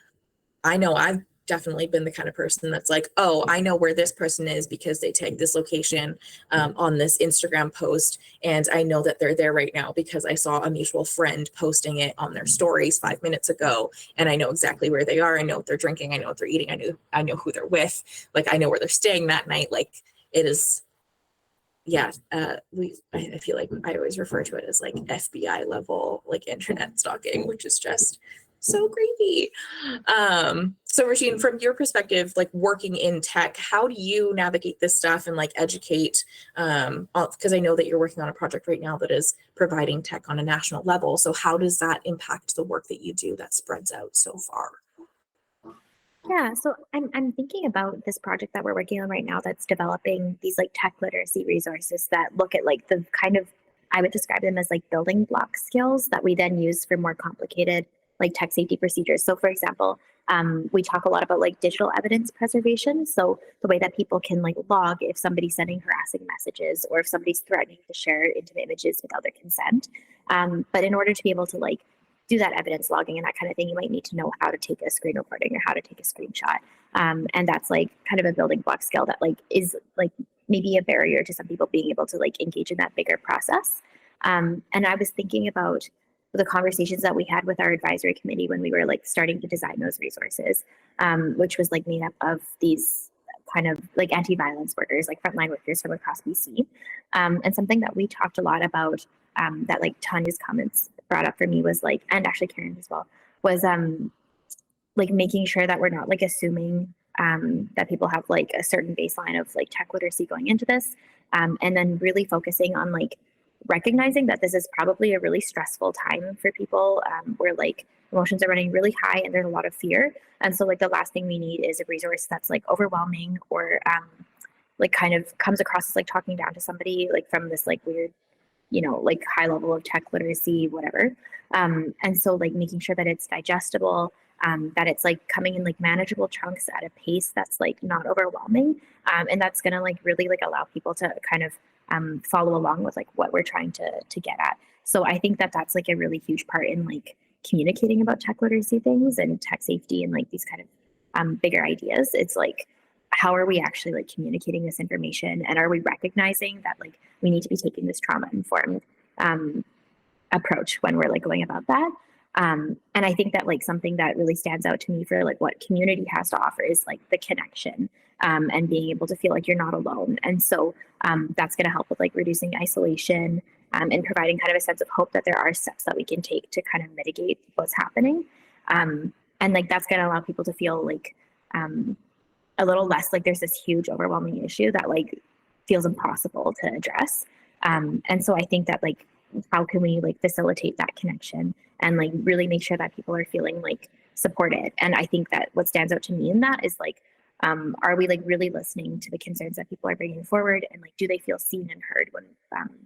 I know I've definitely been the kind of person that's like, oh, I know where this person is because they tagged this location on this Instagram post. And I know that they're there right now because I saw a mutual friend posting it on their stories 5 minutes ago. And I know exactly where they are. I know what they're drinking. I know what they're eating. I know who they're with. Like, I know where they're staying that night. Like, it is, yeah. I feel like I always refer to it as like FBI level, like internet stalking, which is just so creepy. So Roisin, from your perspective, like working in tech, how do you navigate this stuff and like educate? Because I know that you're working on a project right now that is providing tech on a national level. So how does that impact the work that you do that spreads out so far? Yeah, so I'm thinking about this project that we're working on right now that's developing these like tech literacy resources that look at like the kind of, I would describe them as like building block skills that we then use for more complicated like tech safety procedures. So for example, we talk a lot about like digital evidence preservation. So the way that people can like log if somebody's sending harassing messages or if somebody's threatening to share intimate images without their consent. But in order to be able to like do that evidence logging and that kind of thing, you might need to know how to take a screen recording or how to take a screenshot. And that's like kind of a building block skill that like is like maybe a barrier to some people being able to like engage in that bigger process. And I was thinking about the conversations that we had with our advisory committee when we were like starting to design those resources, which was like made up of these kind of like anti-violence workers, like frontline workers from across BC. And something that we talked a lot about that like Tanya's comments brought up for me was like, and actually Karen as well, was like making sure that we're not like assuming that people have like a certain baseline of like tech literacy going into this. And then really focusing on like recognizing that this is probably a really stressful time for people where like emotions are running really high and there's a lot of fear. And so like the last thing we need is a resource that's like overwhelming or like kind of comes across as like talking down to somebody like from this like weird, you know, like high level of tech literacy, whatever. And so like making sure that it's digestible, that it's like coming in like manageable chunks at a pace that's like not overwhelming. And that's going to like really like allow people to kind of follow along with like what we're trying to get at. So I think that that's like a really huge part in like communicating about tech literacy things and tech safety and like these kind of bigger ideas. It's like, how are we actually like communicating this information, and are we recognizing that like we need to be taking this trauma informed approach when we're like going about that. And I think that like something that really stands out to me for like what community has to offer is like the connection and being able to feel like you're not alone. And so that's going to help with like reducing isolation and providing kind of a sense of hope that there are steps that we can take to kind of mitigate what's happening. And like that's going to allow people to feel like a little less like there's this huge overwhelming issue that like feels impossible to address. And so I think that like how can we like facilitate that connection and like really make sure that people are feeling like supported. And I think that what stands out to me in that is like are we like really listening to the concerns that people are bringing forward, and like do they feel seen and heard when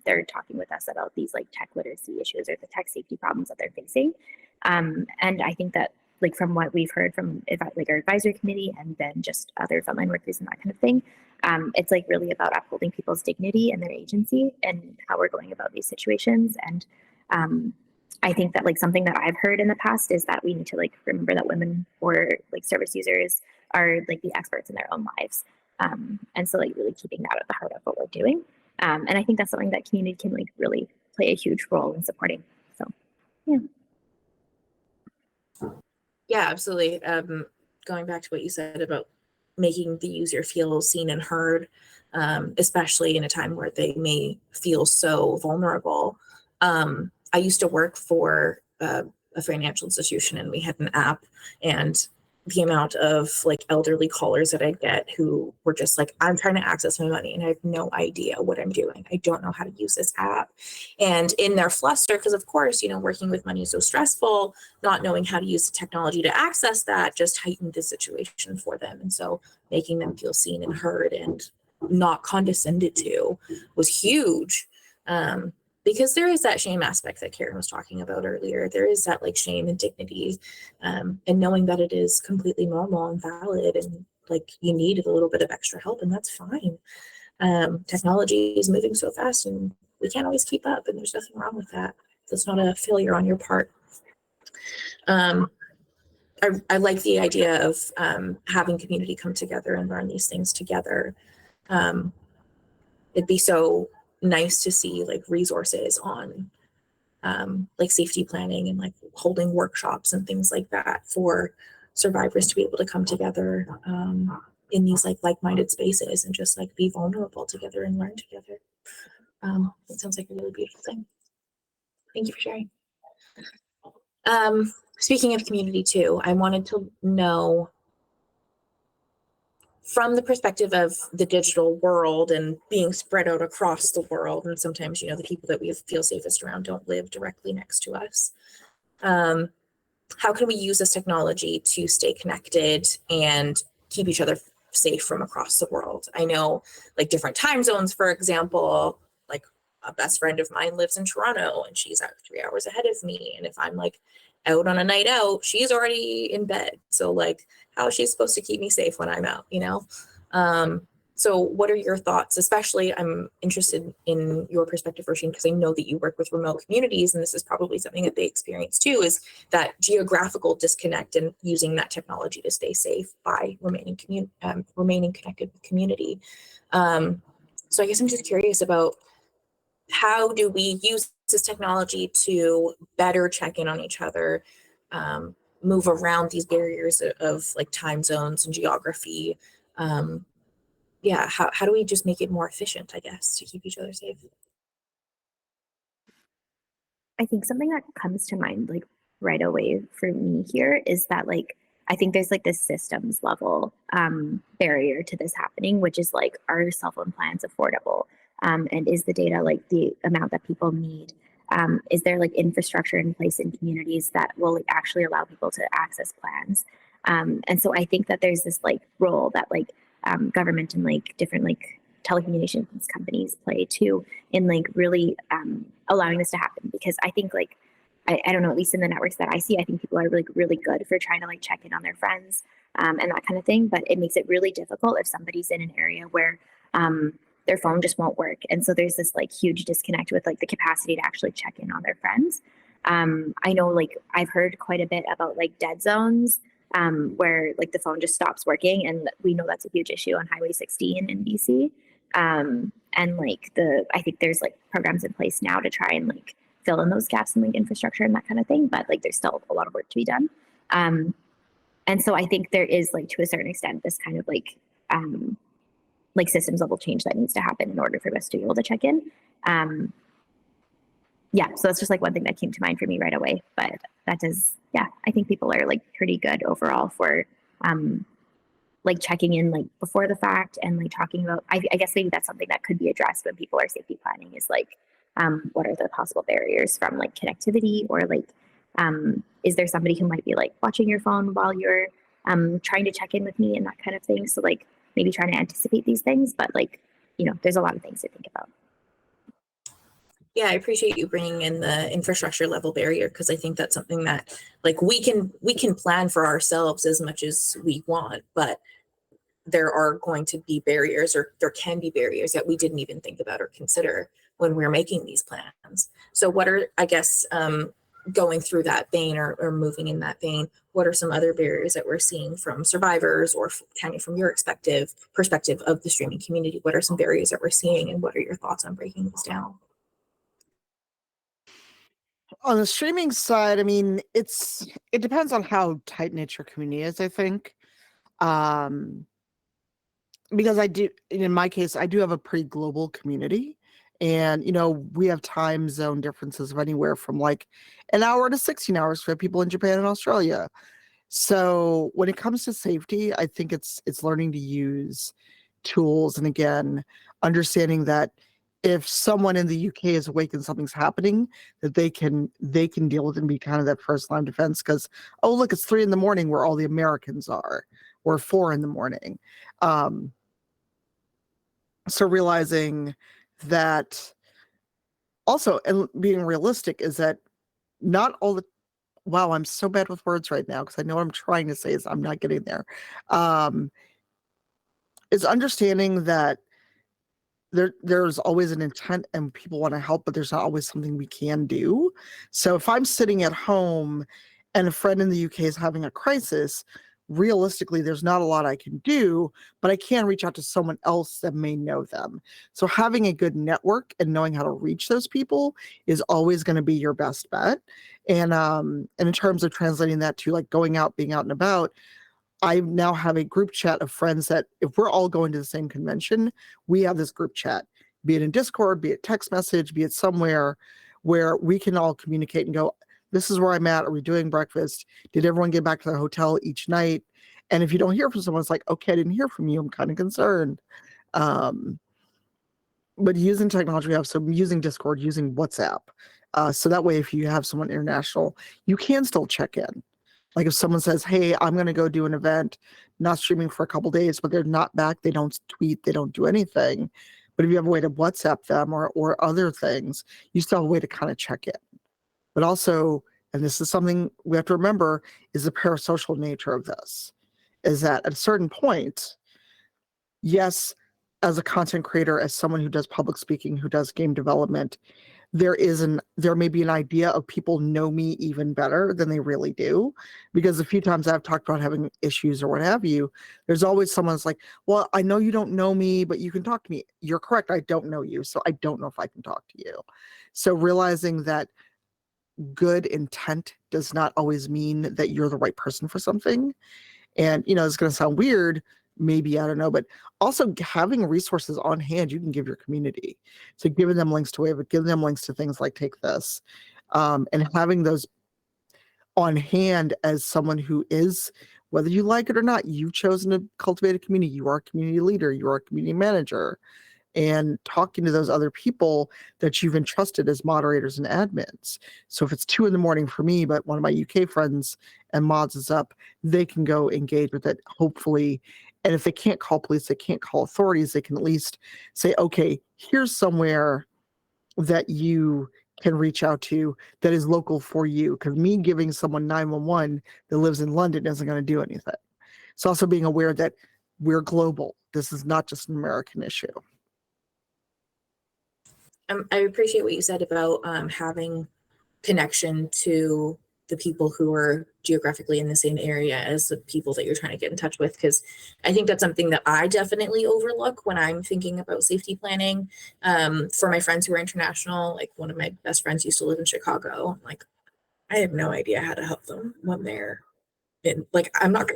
they're talking with us about these like tech literacy issues or the tech safety problems that they're facing. And I think that like from what we've heard from like our advisory committee and then just other frontline workers and that kind of thing, it's like really about upholding people's dignity and their agency and how we're going about these situations. And I think that like something that I've heard in the past is that we need to like remember that women or like service users are like the experts in their own lives. And so like really keeping that at the heart of what we're doing. And I think that's something that community can like really play a huge role in supporting. So yeah. Yeah, absolutely. Going back to what you said about making the user feel seen and heard, especially in a time where they may feel so vulnerable. I used to work for a financial institution, and we had an app, and the amount of like elderly callers that I'd get who were just like, I'm trying to access my money and I have no idea what I'm doing. I don't know how to use this app. And in their fluster, because of course, you know, working with money is so stressful, not knowing how to use the technology to access that just heightened the situation for them. And so making them feel seen and heard and not condescended to was huge. Because there is that shame aspect that Karen was talking about earlier. There is that like shame and dignity, and knowing that it is completely normal and valid, and like you need a little bit of extra help, and that's fine. Technology is moving so fast, and we can't always keep up, and there's nothing wrong with that. That's not a failure on your part. I like the idea of having community come together and learn these things together. It'd be so nice to see like resources on like safety planning and like holding workshops and things like that for survivors to be able to come together in these like-minded spaces and just like be vulnerable together and learn together. It sounds like a really beautiful thing. Thank you for sharing. Speaking of community too, I wanted to know, from the perspective of the digital world and being spread out across the world, and sometimes, you know, the people that we feel safest around don't live directly next to us. How can we use this technology to stay connected and keep each other safe from across the world? I know like different time zones, for example, like a best friend of mine lives in Toronto and she's out 3 hours ahead of me. And if I'm like out on a night out, she's already in bed. So like, how is she supposed to keep me safe when I'm out, you know? So what are your thoughts? Especially, I'm interested in your perspective, Roisin, because I know that you work with remote communities, and this is probably something that they experience too, is that geographical disconnect and using that technology to stay safe by remaining connected with community. So I guess I'm just curious about how do we use this technology to better check in on each other, move around these barriers of like time zones and geography. Yeah, how do we just make it more efficient, I guess, to keep each other safe? I think something that comes to mind like right away for me here is that like I think there's like this systems level barrier to this happening, which is like, are cell phone plans affordable? And is the data like the amount that people need? Is there like infrastructure in place in communities that will like, actually allow people to access plans? And so I think that there's this like role that like government and like different like telecommunications companies play too in like really allowing this to happen, because I think like I don't know, at least in the networks that I see, I think people are like really good for trying to like check in on their friends and that kind of thing. But it makes it really difficult if somebody's in an area where their phone just won't work. And so there's this like huge disconnect with like the capacity to actually check in on their friends. I know like I've heard quite a bit about like dead zones where like the phone just stops working. And we know that's a huge issue on Highway 16 in BC. And like I think there's like programs in place now to try and like fill in those gaps in like infrastructure and that kind of thing, but like there's still a lot of work to be done. And so I think there is like to a certain extent this kind of like systems level change that needs to happen in order for us to be able to check in. Yeah, so that's just like one thing that came to mind for me right away. But that is, yeah, I think people are like pretty good overall for like checking in like before the fact and like talking about, I guess maybe that's something that could be addressed when people are safety planning is like, what are the possible barriers from like connectivity, or like, is there somebody who might be like watching your phone while you're trying to check in with me and that kind of thing. So like maybe trying to anticipate these things, but like, you know, there's a lot of things to think about. Yeah, I appreciate you bringing in the infrastructure level barrier, because I think that's something that like we can plan for ourselves as much as we want, but there are going to be barriers, or there can be barriers that we didn't even think about or consider when we're making these plans. So what are, I guess, going through that vein or moving in that vein, what are some other barriers that we're seeing from survivors, or Tanya, from your perspective of the streaming community? What are some barriers that we're seeing, and what are your thoughts on breaking these down? On the streaming side, I mean, it depends on how tight knit your community is, I think. Because in my case, I do have a pretty global community. And, you know, we have time zone differences of anywhere from like an hour to 16 hours for people in Japan and Australia. So when it comes to safety, I think it's learning to use tools. And again, understanding that if someone in the UK is awake and something's happening, that they can deal with it and be kind of that first line of defense. Because, oh, look, it's 3 a.m. where all the Americans are, or 4 a.m. So realizing that also, and being realistic, is that not all the, wow, I'm so bad with words right now because I know what I'm trying to say is I'm not getting there. Is understanding that there's always an intent and people want to help, but there's not always something we can do. So if I'm sitting at home and a friend in the UK is having a crisis, realistically, there's not a lot I can do, but I can reach out to someone else that may know them. So having a good network and knowing how to reach those people is always going to be your best bet. And in terms of translating that to like going out, being out and about, I now have a group chat of friends that if we're all going to the same convention, we have this group chat, be it in Discord, be it text message, be it somewhere where we can all communicate and go, this is where I'm at. Are we doing breakfast? Did everyone get back to their hotel each night? And if you don't hear from someone, it's like, okay, I didn't hear from you. I'm kind of concerned. But using technology, so using Discord, using WhatsApp. So that way, if you have someone international, you can still check in. Like if someone says, hey, I'm going to go do an event, not streaming for a couple days, but they're not back, they don't tweet, they don't do anything. But if you have a way to WhatsApp them or other things, you still have a way to kind of check in. But also, and this is something we have to remember, is the parasocial nature of this, is that at a certain point, yes, as a content creator, as someone who does public speaking, who does game development, there may be an idea of people know me even better than they really do, because a few times I've talked about having issues or what have you, there's always someone's like, well, I know you don't know me, but you can talk to me. You're correct. I don't know you. So I don't know if I can talk to you. So realizing that good intent does not always mean that you're the right person for something. And, it's going to sound weird, maybe, I don't know, but also having resources on hand you can give your community. So giving them links to WAVAW, giving them links to things like Take This, and having those on hand as someone who is, whether you like it or not, you've chosen to cultivate a community. You are a community leader. You are a community manager. And talking to those other people that you've entrusted as moderators and admins. So if it's 2 a.m. for me, but one of my UK friends and mods is up, they can go engage with it, hopefully. And if they can't call police, they can't call authorities, they can at least say, okay, here's somewhere that you can reach out to that is local for you. Because me giving someone 911 that lives in London isn't going to do anything. It's also being aware that we're global. This is not just an American issue. I appreciate what you said about having connection to the people who are geographically in the same area as the people that you're trying to get in touch with, because I think that's something that I definitely overlook when I'm thinking about safety planning. For my friends who are international, like one of my best friends used to live in Chicago. I'm like, I have no idea how to help them when they're in, like, I'm not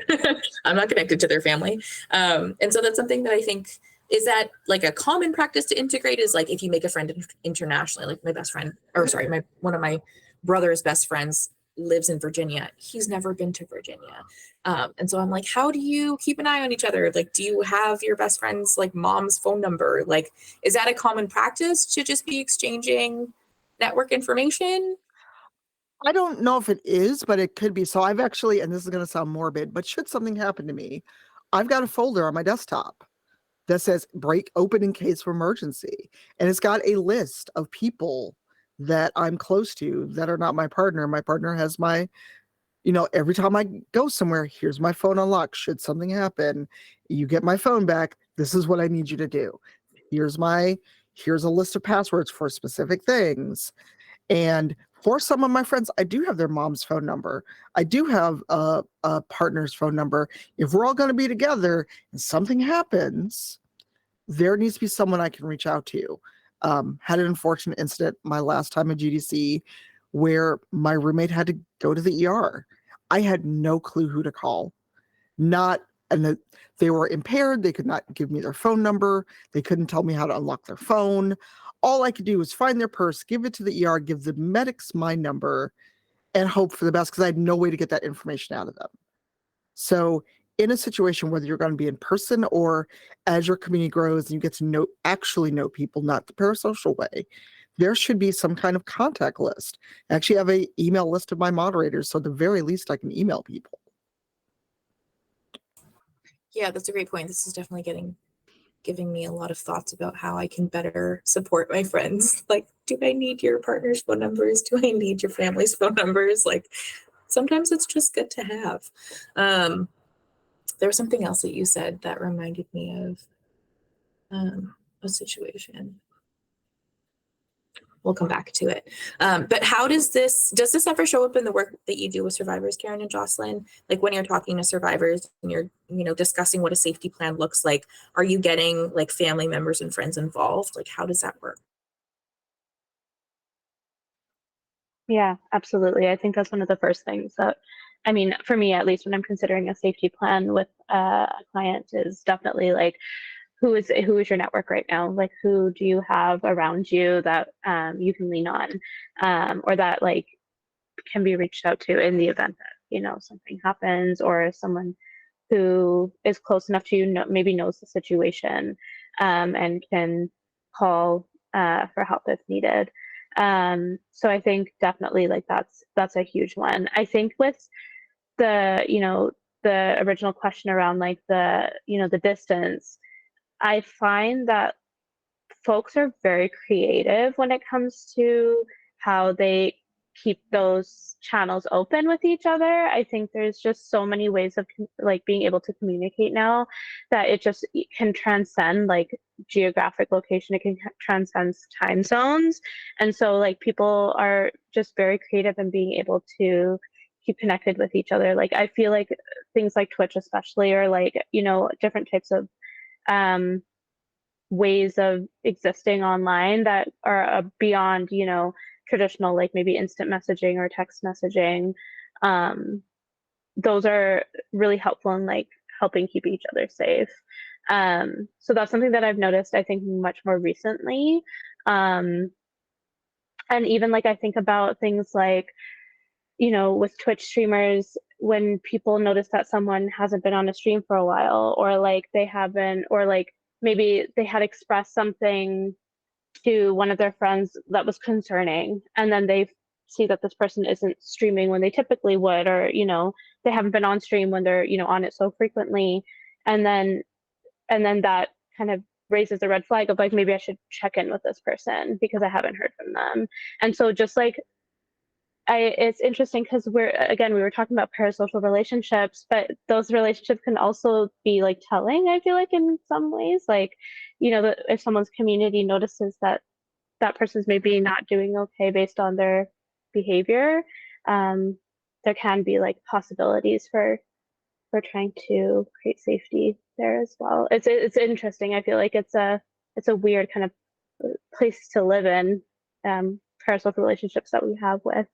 connected to their family. And so that's something that I think, is that like a common practice to integrate, is like if you make a friend internationally, like my best friend, or sorry, one of my brother's best friends lives in Virginia. He's never been to Virginia. And so I'm like, how do you keep an eye on each other? Like, do you have your best friend's like mom's phone number? Like, is that a common practice to just be exchanging network information? I don't know if it is, but it could be. So I've actually, and this is going to sound morbid, but should something happen to me, I've got a folder on my desktop that says break open in case of emergency. And it's got a list of people that I'm close to that are not my partner. My partner has my, every time I go somewhere, here's my phone unlocked. Should something happen, you get my phone back. This is what I need you to do. Here's a list of passwords for specific things. And for some of my friends, I do have their mom's phone number. I do have a partner's phone number. If we're all going to be together and something happens, there needs to be someone I can reach out to. Had an unfortunate incident my last time at GDC where my roommate had to go to the ER. I had no clue who to call. They were impaired. They could not give me their phone number. They couldn't tell me how to unlock their phone. All I could do was find their purse, give it to the ER, give the medics my number, and hope for the best, because I had no way to get that information out of them. So in a situation, whether you're going to be in person or as your community grows and you get to actually know people, not the parasocial way, there should be some kind of contact list. I actually have an email list of my moderators, so at the very least I can email people. Yeah, that's a great point. This is definitely giving me a lot of thoughts about how I can better support my friends. Like, do I need your partner's phone numbers? Do I need your family's phone numbers? Like, sometimes it's just good to have. There was something else that you said that reminded me of a situation. We'll come back to it. But how does this ever show up in the work that you do with survivors, Karen and Joslyn? Like when you're talking to survivors and you're, discussing what a safety plan looks like, are you getting like family members and friends involved? Like, how does that work? Yeah, absolutely. I think that's one of the first things that, for me, at least when I'm considering a safety plan with a client, is definitely like, who is your network right now? Like, who do you have around you that you can lean on, or that like can be reached out to in the event that, something happens, or someone who is close enough to you, maybe knows the situation, and can call for help if needed. So I think definitely like that's a huge one. I think with the, the original question around like the distance, I find that folks are very creative when it comes to how they keep those channels open with each other. I think there's just so many ways of like being able to communicate now that it just can transcend like geographic location. It can transcend time zones. And so like people are just very creative in being able to keep connected with each other. Like I feel like things like Twitch especially, or like, you know, different types of ways of existing online that are beyond, you know, traditional, like maybe instant messaging or text messaging. Those are really helpful in like helping keep each other safe. So that's something that I've noticed, I think, much more recently. And even like I think about things like, you know, with Twitch streamers, when people notice that someone hasn't been on a stream for a while, or like they haven't, or like maybe they had expressed something to one of their friends that was concerning, and then they see that this person isn't streaming when they typically would, or, you know, they haven't been on stream when they're, you know, on it so frequently. And then that kind of raises a red flag of like, maybe I should check in with this person because I haven't heard from them. And so just like, it's interesting because we were talking about parasocial relationships, but those relationships can also be like telling, I feel like, in some ways, like, you know, if someone's community notices that that person's maybe not doing okay based on their behavior, there can be like possibilities for trying to create safety there as well. It's interesting. I feel like it's a weird kind of place to live in, parasocial relationships that we have with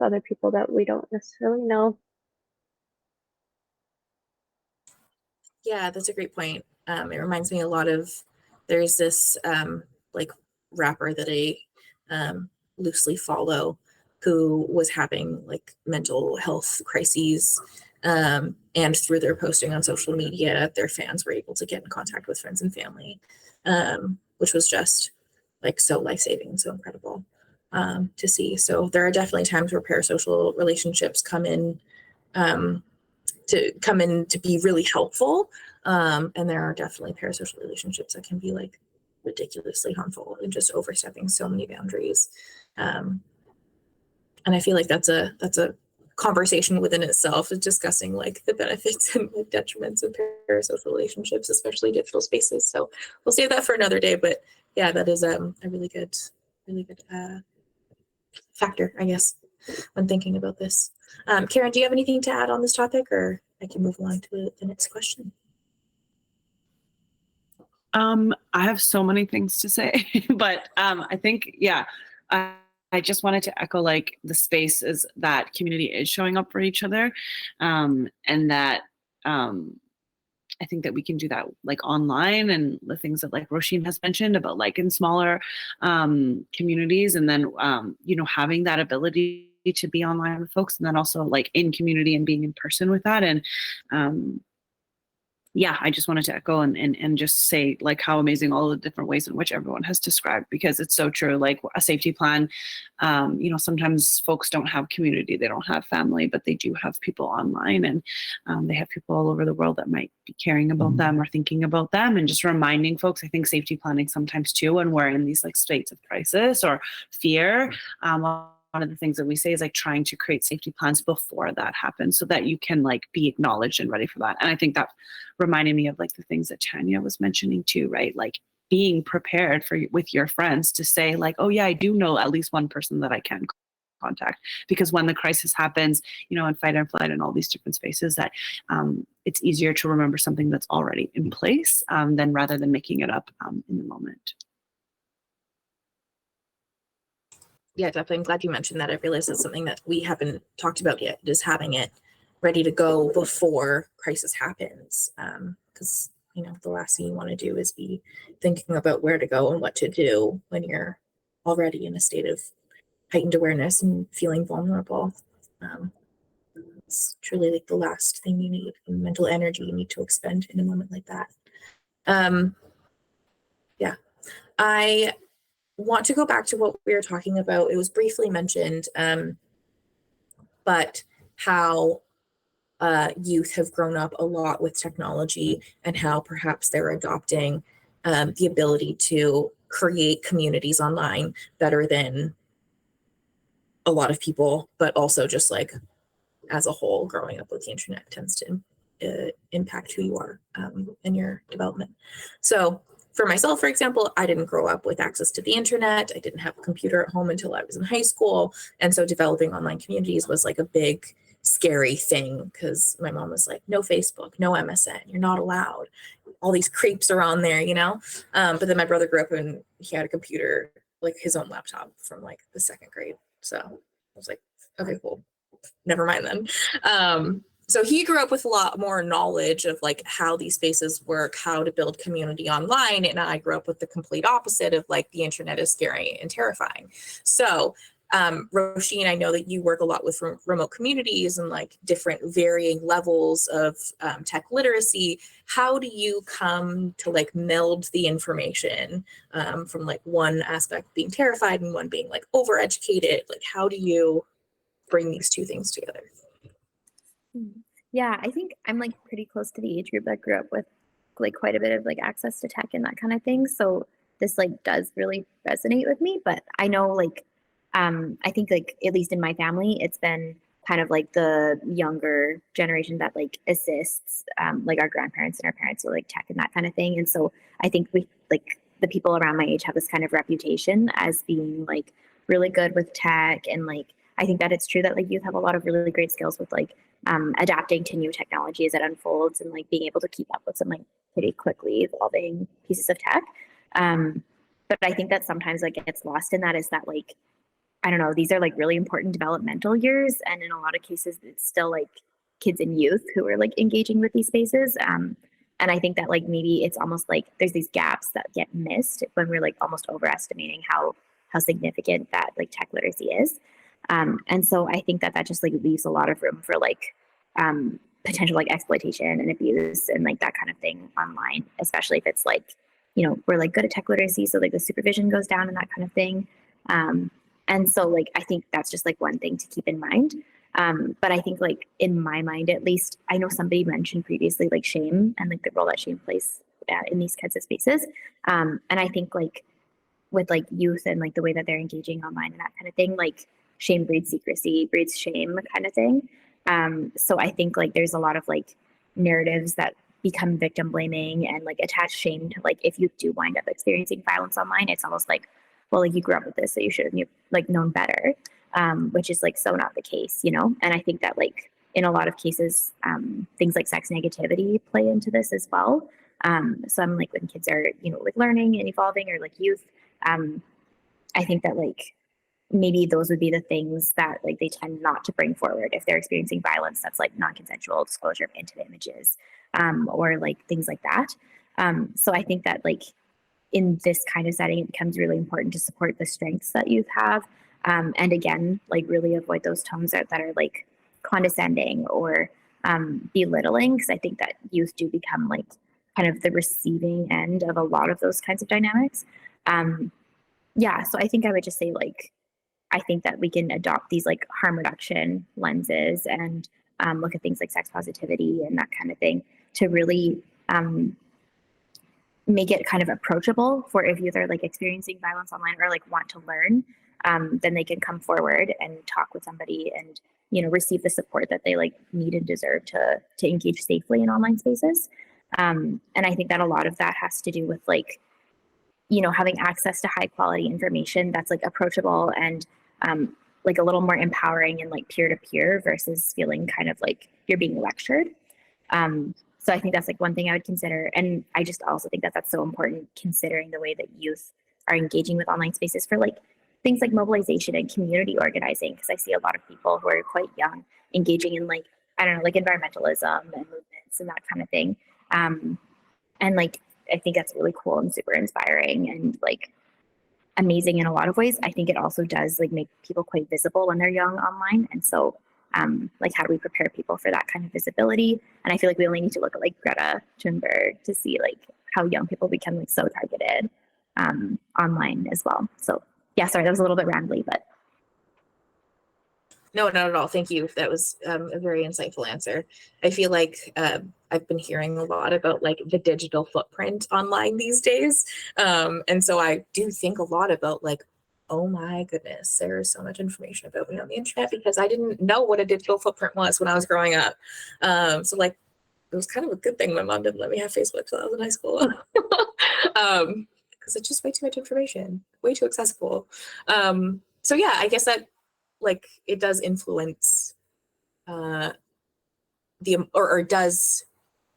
other people that we don't necessarily know. Yeah, that's a great point. It reminds me a lot of, there's this like rapper that I loosely follow who was having like mental health crises, and through their posting on social media, their fans were able to get in contact with friends and family, which was just like so life-saving and so incredible to see. So there are definitely times where parasocial relationships come in to be really helpful. And there are definitely parasocial relationships that can be like ridiculously harmful and just overstepping so many boundaries. And I feel like that's a conversation within itself, is discussing like the benefits and the detriments of parasocial relationships, especially digital spaces. So we'll save that for another day. But yeah, that is a really good factor, I guess, when thinking about this. Karen, do you have anything to add on this topic, or I can move along to the next question? I have so many things to say, but I think, yeah, I just wanted to echo like the space is that community is showing up for each other, and that I think that we can do that like online, and the things that like Roisin has mentioned about like in smaller communities, and then you know, having that ability to be online with folks, and then also like in community and being in person with that. And yeah, I just wanted to echo and just say like how amazing all the different ways in which everyone has described, because it's so true. Like a safety plan, you know, sometimes folks don't have community, they don't have family, but they do have people online, and they have people all over the world that might be caring about them or thinking about them, and just reminding folks. I think safety planning sometimes too, when we're in these like states of crisis or fear, one of the things that we say is like trying to create safety plans before that happens, so that you can like be acknowledged and ready for that. And I think that reminded me of like the things that Tanya was mentioning too, right? Like being prepared for with your friends to say like, oh yeah, I do know at least one person that I can contact, because when the crisis happens, you know, in fight and flight and all these different spaces, that it's easier to remember something that's already in place than rather than making it up in the moment. Yeah, definitely. I'm glad you mentioned that. I realized it's something that we haven't talked about yet, is having it ready to go before crisis happens. Because, you know, the last thing you want to do is be thinking about where to go and what to do when you're already in a state of heightened awareness and feeling vulnerable. It's truly like the last thing you need, the mental energy you need to expend in a moment like that. Yeah, I want to go back to what we were talking about. It was briefly mentioned, but how youth have grown up a lot with technology, and how perhaps they're adopting the ability to create communities online better than a lot of people, but also just like as a whole, growing up with the internet tends to impact who you are in your development. So for myself, for example, I didn't grow up with access to the internet. I didn't have a computer at home until I was in high school. And so developing online communities was like a big, scary thing because my mom was like, no Facebook, no MSN, you're not allowed. All these creeps are on there, you know? But then my brother grew up and he had a computer, like his own laptop from like the 2nd grade. So I was like, okay, cool. Never mind then. So he grew up with a lot more knowledge of like how these spaces work, how to build community online. And I grew up with the complete opposite of like the internet is scary and terrifying. So Roisin, I know that you work a lot with remote communities and like different varying levels of tech literacy. How do you come to like meld the information from like one aspect being terrified and one being like overeducated? Like how do you bring these two things together? Yeah, I think I'm like pretty close to the age group that grew up with like quite a bit of like access to tech and that kind of thing. So this like does really resonate with me. But I know like I think like at least in my family, it's been kind of like the younger generation that like assists like our grandparents and our parents with like tech and that kind of thing. And so I think we like the people around my age have this kind of reputation as being like really good with tech. And like I think that it's true that like youth have a lot of really great skills with like adapting to new technology as it unfolds and like being able to keep up with some like pretty quickly evolving pieces of tech. But I think that sometimes like gets lost in that is that like, I don't know, these are like really important developmental years. And in a lot of cases, it's still like kids and youth who are like engaging with these spaces. And I think that like maybe it's almost like there's these gaps that get missed when we're like almost overestimating how significant that like tech literacy is. And so I think that just like leaves a lot of room for like potential like exploitation and abuse and like that kind of thing online, especially if it's like, you know, we're like good at tech literacy. So like the supervision goes down and that kind of thing. And so like, I think that's just like one thing to keep in mind. But I think like in my mind, at least, I know somebody mentioned previously like shame and like the role that shame plays in these kinds of spaces. And I think like with like youth and like the way that they're engaging online and that kind of thing, like shame breeds secrecy, breeds shame kind of thing. So I think like there's a lot of like narratives that become victim blaming and like attach shame to like if you do wind up experiencing violence online, it's almost like, well, like you grew up with this, so you should have like known better, which is like so not the case, you know? And I think that like in a lot of cases, things like sex negativity play into this as well. So I'm like when kids are, you know, like learning and evolving or like youth, I think that like maybe those would be the things that like they tend not to bring forward if they're experiencing violence that's like non-consensual disclosure of intimate images or like things like that. So I think that like in this kind of setting, it becomes really important to support the strengths that youth have. And again, like really avoid those tones that are like condescending or belittling, because I think that youth do become like kind of the receiving end of a lot of those kinds of dynamics. Yeah, so I think I would just say like, I think that we can adopt these like harm reduction lenses and look at things like sex positivity and that kind of thing to really make it kind of approachable for if youth are like experiencing violence online or like want to learn, then they can come forward and talk with somebody and, you know, receive the support that they like need and deserve to engage safely in online spaces. And I think that a lot of that has to do with like, you know, having access to high quality information that's like approachable and like a little more empowering and like peer-to-peer versus feeling kind of like you're being lectured. So I think that's like one thing I would consider. And I just also think that that's so important considering the way that youth are engaging with online spaces for like things like mobilization and community organizing. Because I see a lot of people who are quite young engaging in like, I don't know, like environmentalism and movements and that kind of thing. And like, I think that's really cool and super inspiring and like amazing in a lot of ways. I think it also does like make people quite visible when they're young online. And so like how do we prepare people for that kind of visibility? And I feel like we only need to look at like Greta Thunberg to see like how young people become like so targeted online as well. So yeah, sorry, that was a little bit rambly, but. No, not at all. Thank you. That was a very insightful answer. I feel like I've been hearing a lot about like the digital footprint online these days. And so I do think a lot about like oh my goodness, there is so much information about me on the internet because I didn't know what a digital footprint was when I was growing up. So like, it was kind of a good thing my mom didn't let me have Facebook till I was in high school. Because it's just way too much information, way too accessible. So yeah, I guess that like it does influence or does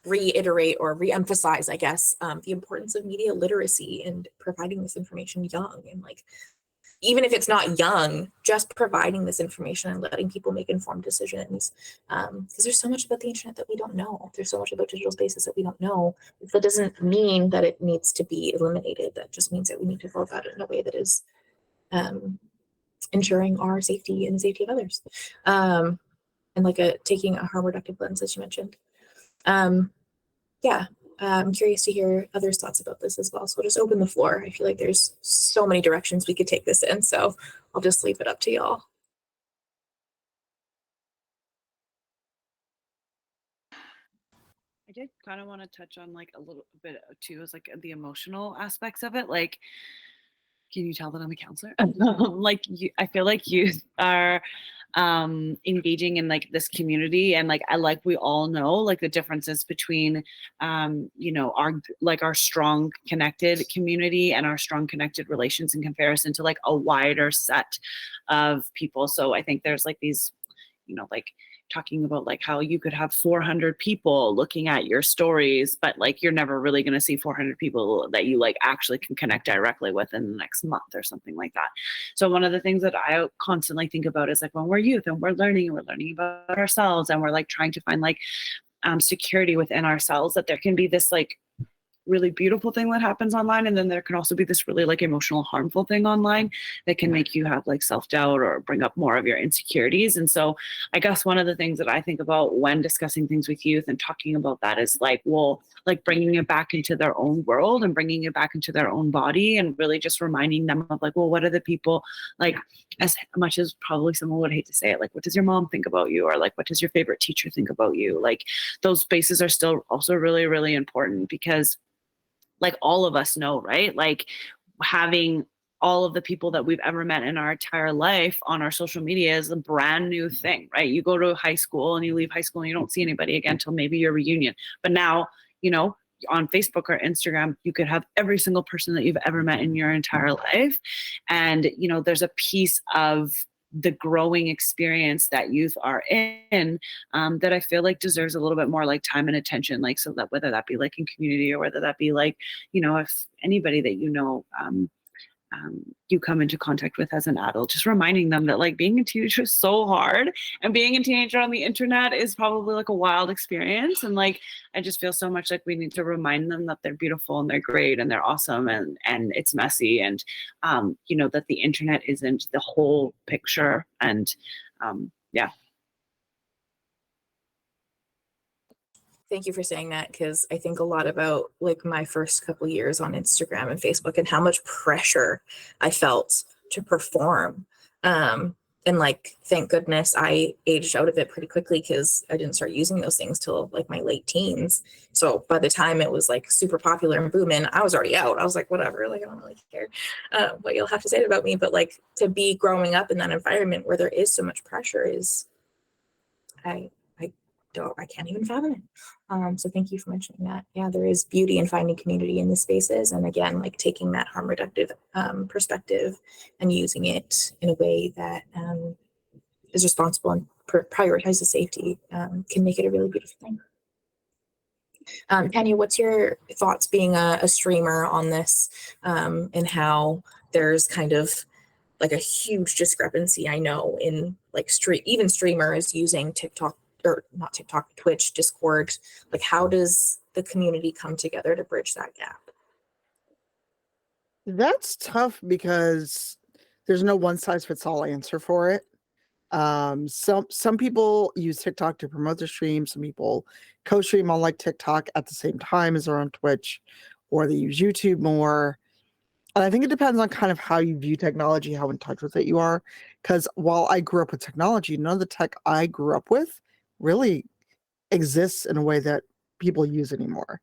reiterate or reemphasize, I guess, the importance of media literacy and providing this information young. And like, even if it's not young, just providing this information and letting people make informed decisions. Because there's so much about the internet that we don't know. There's so much about digital spaces that we don't know. That doesn't mean that it needs to be eliminated. That just means that we need to go about it in a way that is ensuring our safety and the safety of others. And like taking a harm reductive lens, as you mentioned. Yeah, I'm curious to hear others' thoughts about this as well. So we'll just open the floor. I feel like there's so many directions we could take this in. So I'll just leave it up to y'all. I did kind of want to touch on like a little bit too, is like the emotional aspects of it. Like, can you tell that I'm a counselor? Like, I feel like youth are engaging in like this community, and like we all know like the differences between you know, our strong connected community and our strong connected relations in comparison to like a wider set of people. So I think there's like these, you know, like talking about like how you could have 400 people looking at your stories, but like you're never really going to see 400 people that you like actually can connect directly with in the next month or something like that. So one of the things that I constantly think about is like when we're youth and we're learning about ourselves and we're like trying to find like security within ourselves, that there can be this like really beautiful thing that happens online, and then there can also be this really like emotional harmful thing online that can make you have like self-doubt or bring up more of your insecurities. And so I guess one of the things that I think about when discussing things with youth and talking about that is like, well, like bringing it back into their own world and bringing it back into their own body, and really just reminding them of like, well, what are the people, like, as much as probably someone would hate to say it, like, what does your mom think about you? Or like, what does your favorite teacher think about you? Like, those spaces are still also really, really important, because like all of us know, right? Like having all of the people that we've ever met in our entire life on our social media is a brand new thing, right? You go to high school and you leave high school and you don't see anybody again until maybe your reunion. But now, you know, on Facebook or Instagram, you could have every single person that you've ever met in your entire life. And, you know, there's a piece of the growing experience that youth are in that I feel like deserves a little bit more like time and attention, like, so that whether that be like in community or whether that be like, you know, if anybody that you know you come into contact with as an adult, just reminding them that like being a teenager is so hard, and being a teenager on the internet is probably like a wild experience. And like, I just feel so much like we need to remind them that they're beautiful and they're great and they're awesome, and it's messy, and you know, that the internet isn't the whole picture. And yeah. Thank you for saying that, because I think a lot about like my first couple years on Instagram and Facebook and how much pressure I felt to perform. And like, thank goodness I aged out of it pretty quickly, because I didn't start using those things till like my late teens. So by the time it was like super popular and booming, I was already out. I was like, whatever, like I don't really care what you'll have to say about me. But like, to be growing up in that environment where there is so much pressure is, I can't even fathom it. So thank you for mentioning that. Yeah, there is beauty in finding community in the spaces. And again, like taking that harm reductive perspective and using it in a way that is responsible and prioritizes safety can make it a really beautiful thing. Tanya, what's your thoughts being a streamer on this and how there's kind of like a huge discrepancy, I know, in like even streamers using TikTok, or not TikTok, Twitch, Discord. Like, how does the community come together to bridge that gap? That's tough because there's no one size fits all answer for it. Some people use TikTok to promote their stream. Some people co-stream on like TikTok at the same time as they're on Twitch, or they use YouTube more. And I think it depends on kind of how you view technology, how in touch with it you are. Because while I grew up with technology, none of the tech I grew up with really exists in a way that people use anymore.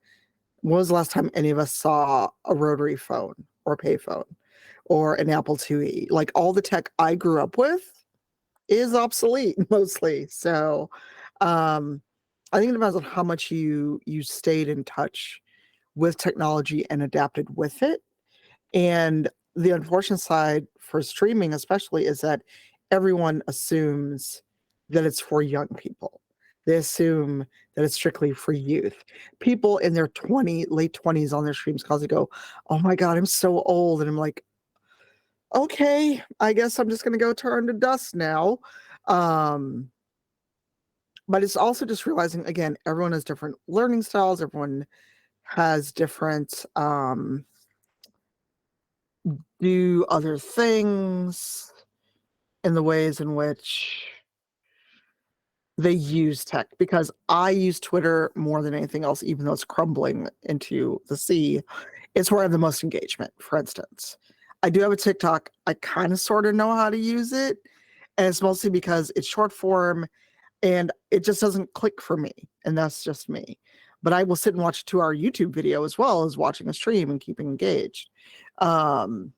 When was the last time any of us saw a rotary phone or a payphone? or an Apple IIe. Like all the tech I grew up with is obsolete mostly. So I think it depends on how much you stayed in touch with technology and adapted with it. And the unfortunate side for streaming especially is that everyone assumes that it's for young people. They assume that it's strictly for youth. People in their late 20s on their streams cause they go, oh my God, I'm so old. And I'm like, okay, I guess I'm just gonna go turn to dust now. But it's also just realizing, again, everyone has different learning styles, everyone has different do other things in the ways in which they use tech, because I use Twitter more than anything else, even though it's crumbling into the sea. It's where I have the most engagement, for instance. I do have a TikTok. I kind of sort of know how to use it. And it's mostly because it's short form and it just doesn't click for me. And that's just me. But I will sit and watch a 2-hour YouTube video as well as watching a stream and keeping engaged. So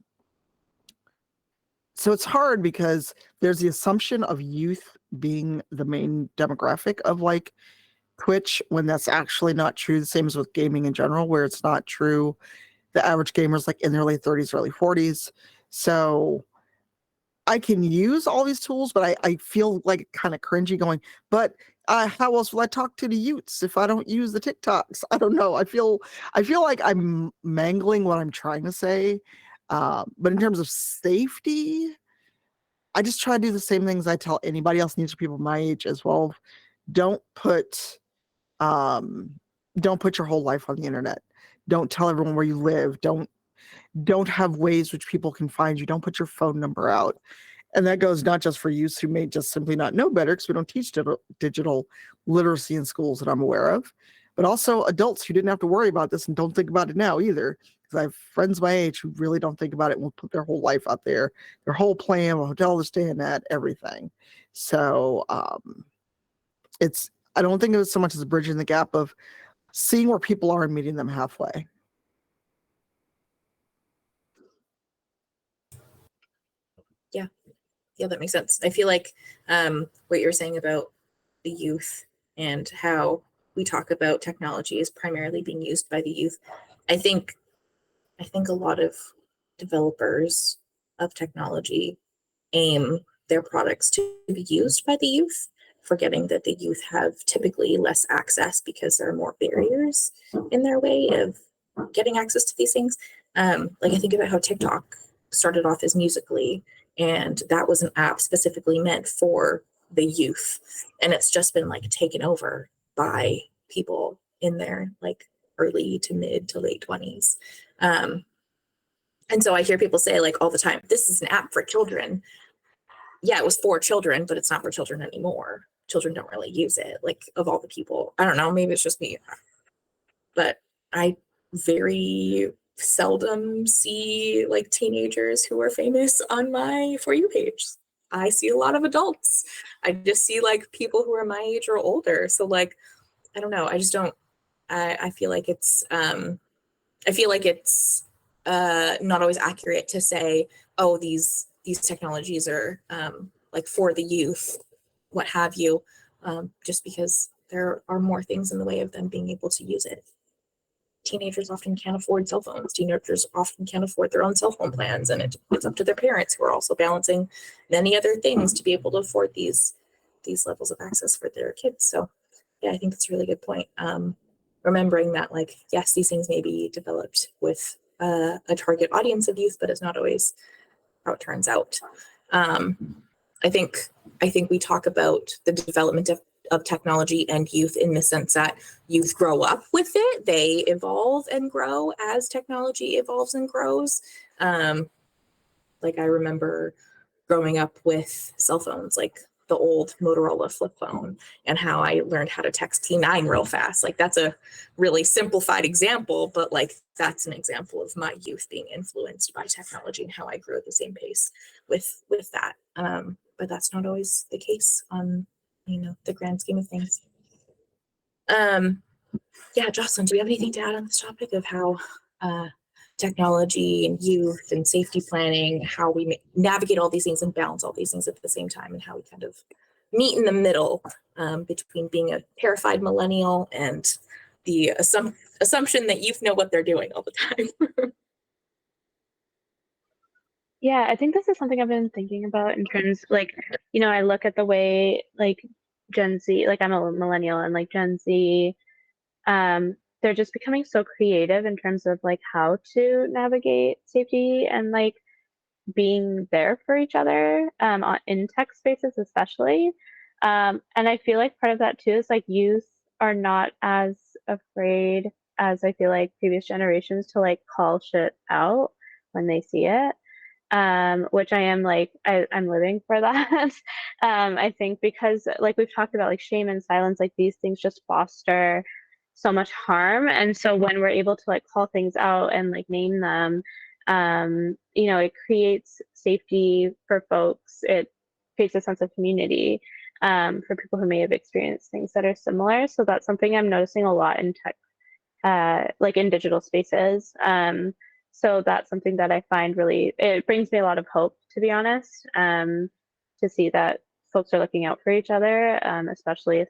it's hard because there's the assumption of youth being the main demographic of like Twitch, when that's actually not true. The same as with gaming in general, where it's not true. The average gamer is like in their late 30s, early 40s. So I can use all these tools, but I feel like kind of cringy going, but how else will I talk to the youths if I don't use the TikToks? I don't know. I feel like I'm mangling what I'm trying to say. But in terms of safety, I just try to do the same things I tell anybody else, needs people my age as well. Don't put your whole life on the internet. Don't tell everyone where you live. Don't have ways which people can find you. Don't put your phone number out. And that goes not just for youths who may just simply not know better, because we don't teach digital literacy in schools that I'm aware of, but also adults who didn't have to worry about this and don't think about it now either. Because I have friends my age who really don't think about it and will put their whole life out there, their whole plan, what hotel they're staying at, everything. So I don't think of it so much as bridging the gap of seeing where people are and meeting them halfway. Yeah, that makes sense. I feel like what you're saying about the youth and how we talk about technology is primarily being used by the youth. I think a lot of developers of technology aim their products to be used by the youth, forgetting that the youth have typically less access because there are more barriers in their way of getting access to these things. Like I think about how TikTok started off as Musical.ly, and that was an app specifically meant for the youth, and it's just been like taken over by people in their like early to mid to late 20s. And so I hear people say like all the time, this is an app for children. Yeah, it was for children, but it's not for children anymore. Children don't really use it. Like of all the people, I don't know, maybe it's just me, but I very seldom see like teenagers who are famous on my For You page. I see a lot of adults. I just see like people who are my age or older. So like, I don't know. I just don't, I feel like it's not always accurate to say, oh, these technologies are like for the youth, what have you, just because there are more things in the way of them being able to use it. Teenagers often can't afford cell phones. Teenagers often can't afford their own cell phone plans, and it's up to their parents, who are also balancing many other things to be able to afford these levels of access for their kids. So yeah, I think that's a really good point. Remembering that, like, yes, these things may be developed with a target audience of youth, but it's not always how it turns out. I think we talk about the development of technology and youth in the sense that youth grow up with it. They evolve and grow as technology evolves and grows. Like I remember growing up with cell phones, like the old Motorola flip phone, and how I learned how to text T9 real fast. Like that's a really simplified example, but like that's an example of my youth being influenced by technology and how I grew at the same pace with that. But that's not always the case on, the grand scheme of things. Yeah, Joslyn, do you have anything to add on this topic of how technology and youth and safety planning, how we navigate all these things and balance all these things at the same time, and how we kind of meet in the middle between being a terrified millennial and the assumption that youth know what they're doing all the time. Yeah, I think this is something I've been thinking about in terms like, I look at the way like Gen Z, like I'm a millennial, and like Gen Z, they're just becoming so creative in terms of like how to navigate safety and like being there for each other in tech spaces especially. And I feel like part of that too is like youth are not as afraid as I feel like previous generations to like call shit out when they see it. Which I am like, I'm living for that. I think because like we've talked about like shame and silence, like these things just foster so much harm. And so when we're able to like call things out and like name them, it creates safety for folks. It creates a sense of community for people who may have experienced things that are similar. So that's something I'm noticing a lot in tech, like in digital spaces. So that's something that I find it brings me a lot of hope, to be honest, to see that folks are looking out for each other, especially if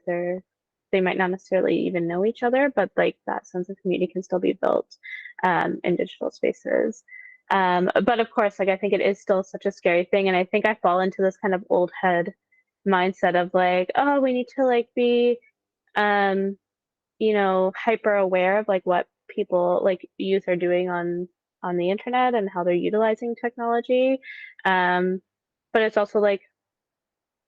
they might not necessarily even know each other, but like that sense of community can still be built in digital spaces. But of course, like I think it is still such a scary thing. And I think I fall into this kind of old head mindset of like, oh, we need to like be, hyper aware of like what people like youth are doing on the internet and how they're utilizing technology. But it's also like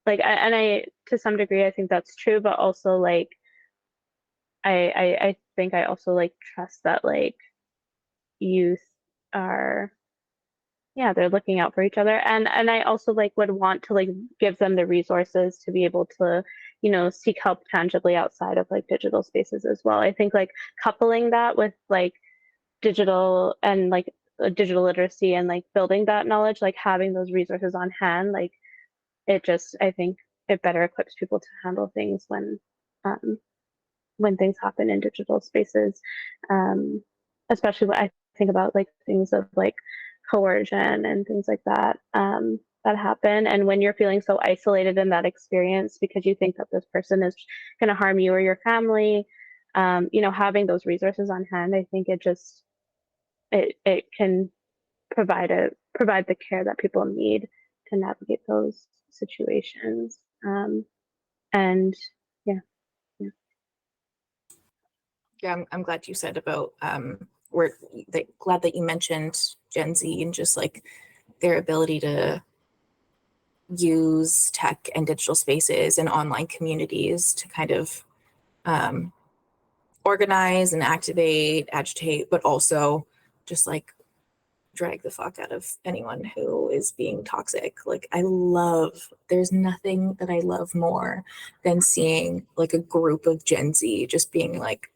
I to some degree I think that's true, but also like I think I also like trust that like youth are they're looking out for each other, and I also like would want to like give them the resources to be able to seek help tangibly outside of like digital spaces as well. I think like coupling that with like digital and like digital literacy and like building that knowledge, like having those resources on hand, like I think it better equips people to handle things when things happen in digital spaces, especially when I think about like things of like coercion and things like that that happen. And when you're feeling so isolated in that experience because you think that this person is going to harm you or your family, having those resources on hand, I think it can provide the care that people need to navigate those situations. And yeah. Yeah, I'm glad you said about glad that you mentioned Gen Z and just like their ability to use tech and digital spaces and online communities to kind of organize and agitate, but also just like drag the fuck out of anyone who is being toxic. Like there's nothing that I love more than seeing like a group of Gen Z just being like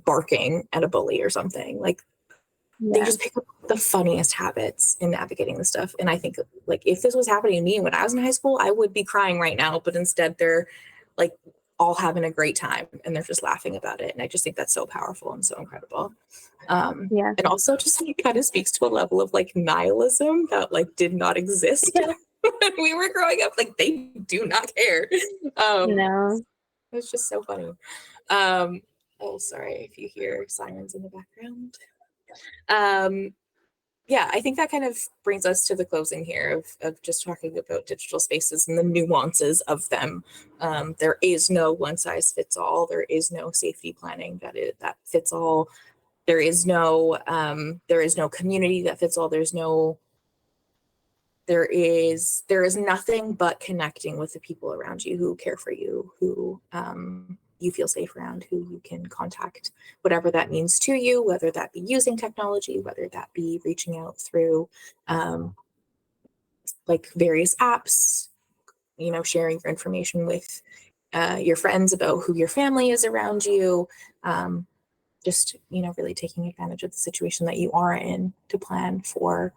barking at a bully or something. Like they just pick up the funniest habits in navigating this stuff. And I think like if this was happening to me when I was in high school, I would be crying right now, but instead they're like all having a great time and they're just laughing about it. And I just think that's so powerful and so incredible. And also just like kind of speaks to a level of like nihilism that like did not exist when we were growing up. Like they do not care. No. It's just so funny. Oh, sorry if you hear sirens in the background. Yeah, I think that kind of brings us to the closing here of just talking about digital spaces and the nuances of them. There is no one size fits all. There is no safety planning that fits all. There is no community that fits all. There is nothing but connecting with the people around you who care for you, who you feel safe around, who you can contact, whatever that means to you, whether that be using technology, whether that be reaching out through like various apps, sharing your information with your friends about who your family is around you. Just, really taking advantage of the situation that you are in to plan for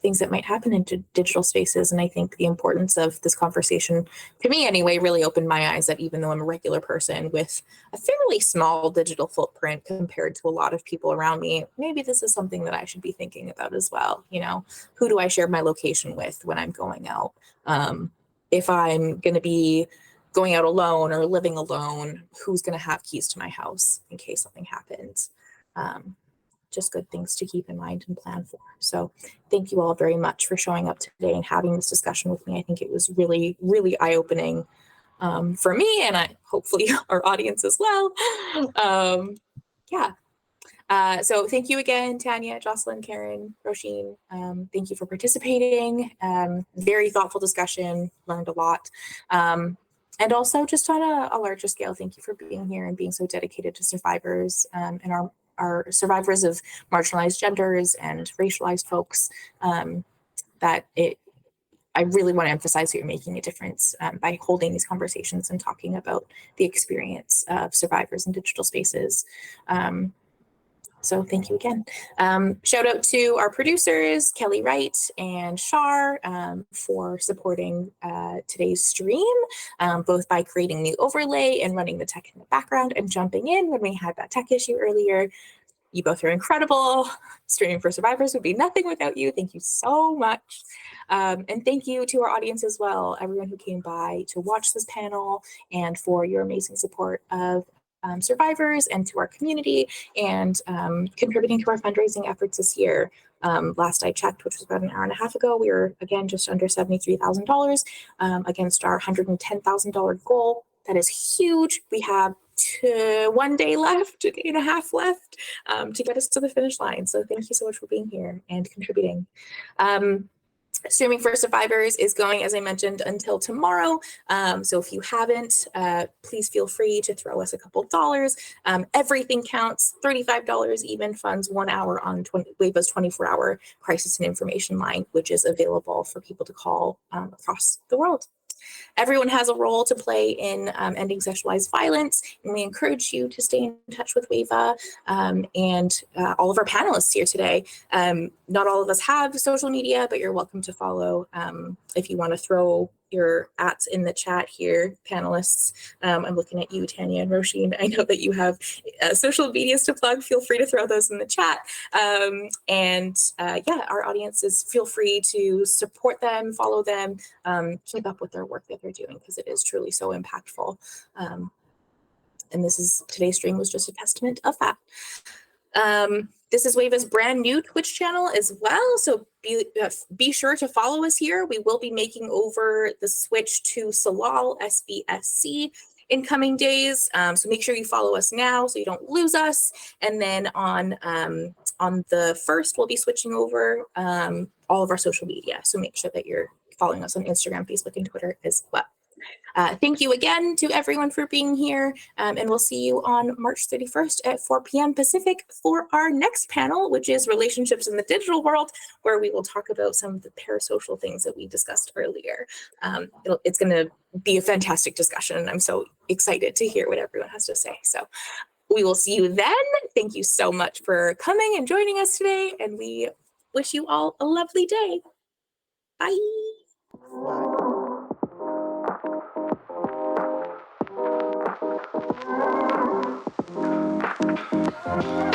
things that might happen in digital spaces. And I think the importance of this conversation, to me anyway, really opened my eyes that even though I'm a regular person with a fairly small digital footprint compared to a lot of people around me, maybe this is something that I should be thinking about as well. You know, who do I share my location with when I'm going out? If I'm going to be going out alone or living alone, who's going to have keys to my house in case something happens? Just good things to keep in mind and plan for. So thank you all very much for showing up today and having this discussion with me. I think it was really, really eye-opening for me, and hopefully our audience as well. So thank you again, Tanya, Joslyn, Karen, Roisin. Thank you for participating. Very thoughtful discussion, learned a lot. And also just on a larger scale, thank you for being here and being so dedicated to survivors and our survivors of marginalized genders and racialized folks. I really want to emphasize that you're making a difference by holding these conversations and talking about the experience of survivors in digital spaces. So thank you again. Shout out to our producers, Kelly Wright and Shar, for supporting today's stream, both by creating the overlay and running the tech in the background and jumping in when we had that tech issue earlier. You both are incredible. Streaming for Survivors would be nothing without you. Thank you so much. And thank you to our audience as well, everyone who came by to watch this panel and for your amazing support of survivors and to our community and contributing to our fundraising efforts this year. Last I checked, which was about an hour and a half ago, we were again just under $73,000 against our $110,000 goal. That is huge. We have 1 day left, a day and a half left to get us to the finish line. So thank you so much for being here and contributing. Streaming for Survivors is going, as I mentioned, until tomorrow. So if you haven't, please feel free to throw us a couple dollars. Everything counts. $35 even funds 1 hour on WAVAW's 24-hour crisis and information line, which is available for people to call across the world. Everyone has a role to play in ending sexualized violence, and we encourage you to stay in touch with WAVAW and all of our panelists here today. Not all of us have social media, but you're welcome to follow if you want to throw your @ in the chat here, panelists. I'm looking at you, Tanya and Roisin. I know that you have social medias to plug. Feel free to throw those in the chat. Our audiences, feel free to support them, follow them, keep up with their work that they're doing because it is truly so impactful. And today's stream was just a testament of that. This is WAVAW's brand new Twitch channel as well, so be sure to follow us here. We will be making over the switch to Salal SBSC in coming days, so make sure you follow us now so you don't lose us. And then on the 1st, we'll be switching over all of our social media, so make sure that you're following us on Instagram, Facebook, and Twitter as well. Thank you again to everyone for being here, and we'll see you on March 31st at 4 p.m. Pacific for our next panel, which is relationships in the digital world, where we will talk about some of the parasocial things that we discussed earlier. It's going to be a fantastic discussion, and I'm so excited to hear what everyone has to say. So we will see you then. Thank you so much for coming and joining us today, and we wish you all a lovely day. Bye. Bye.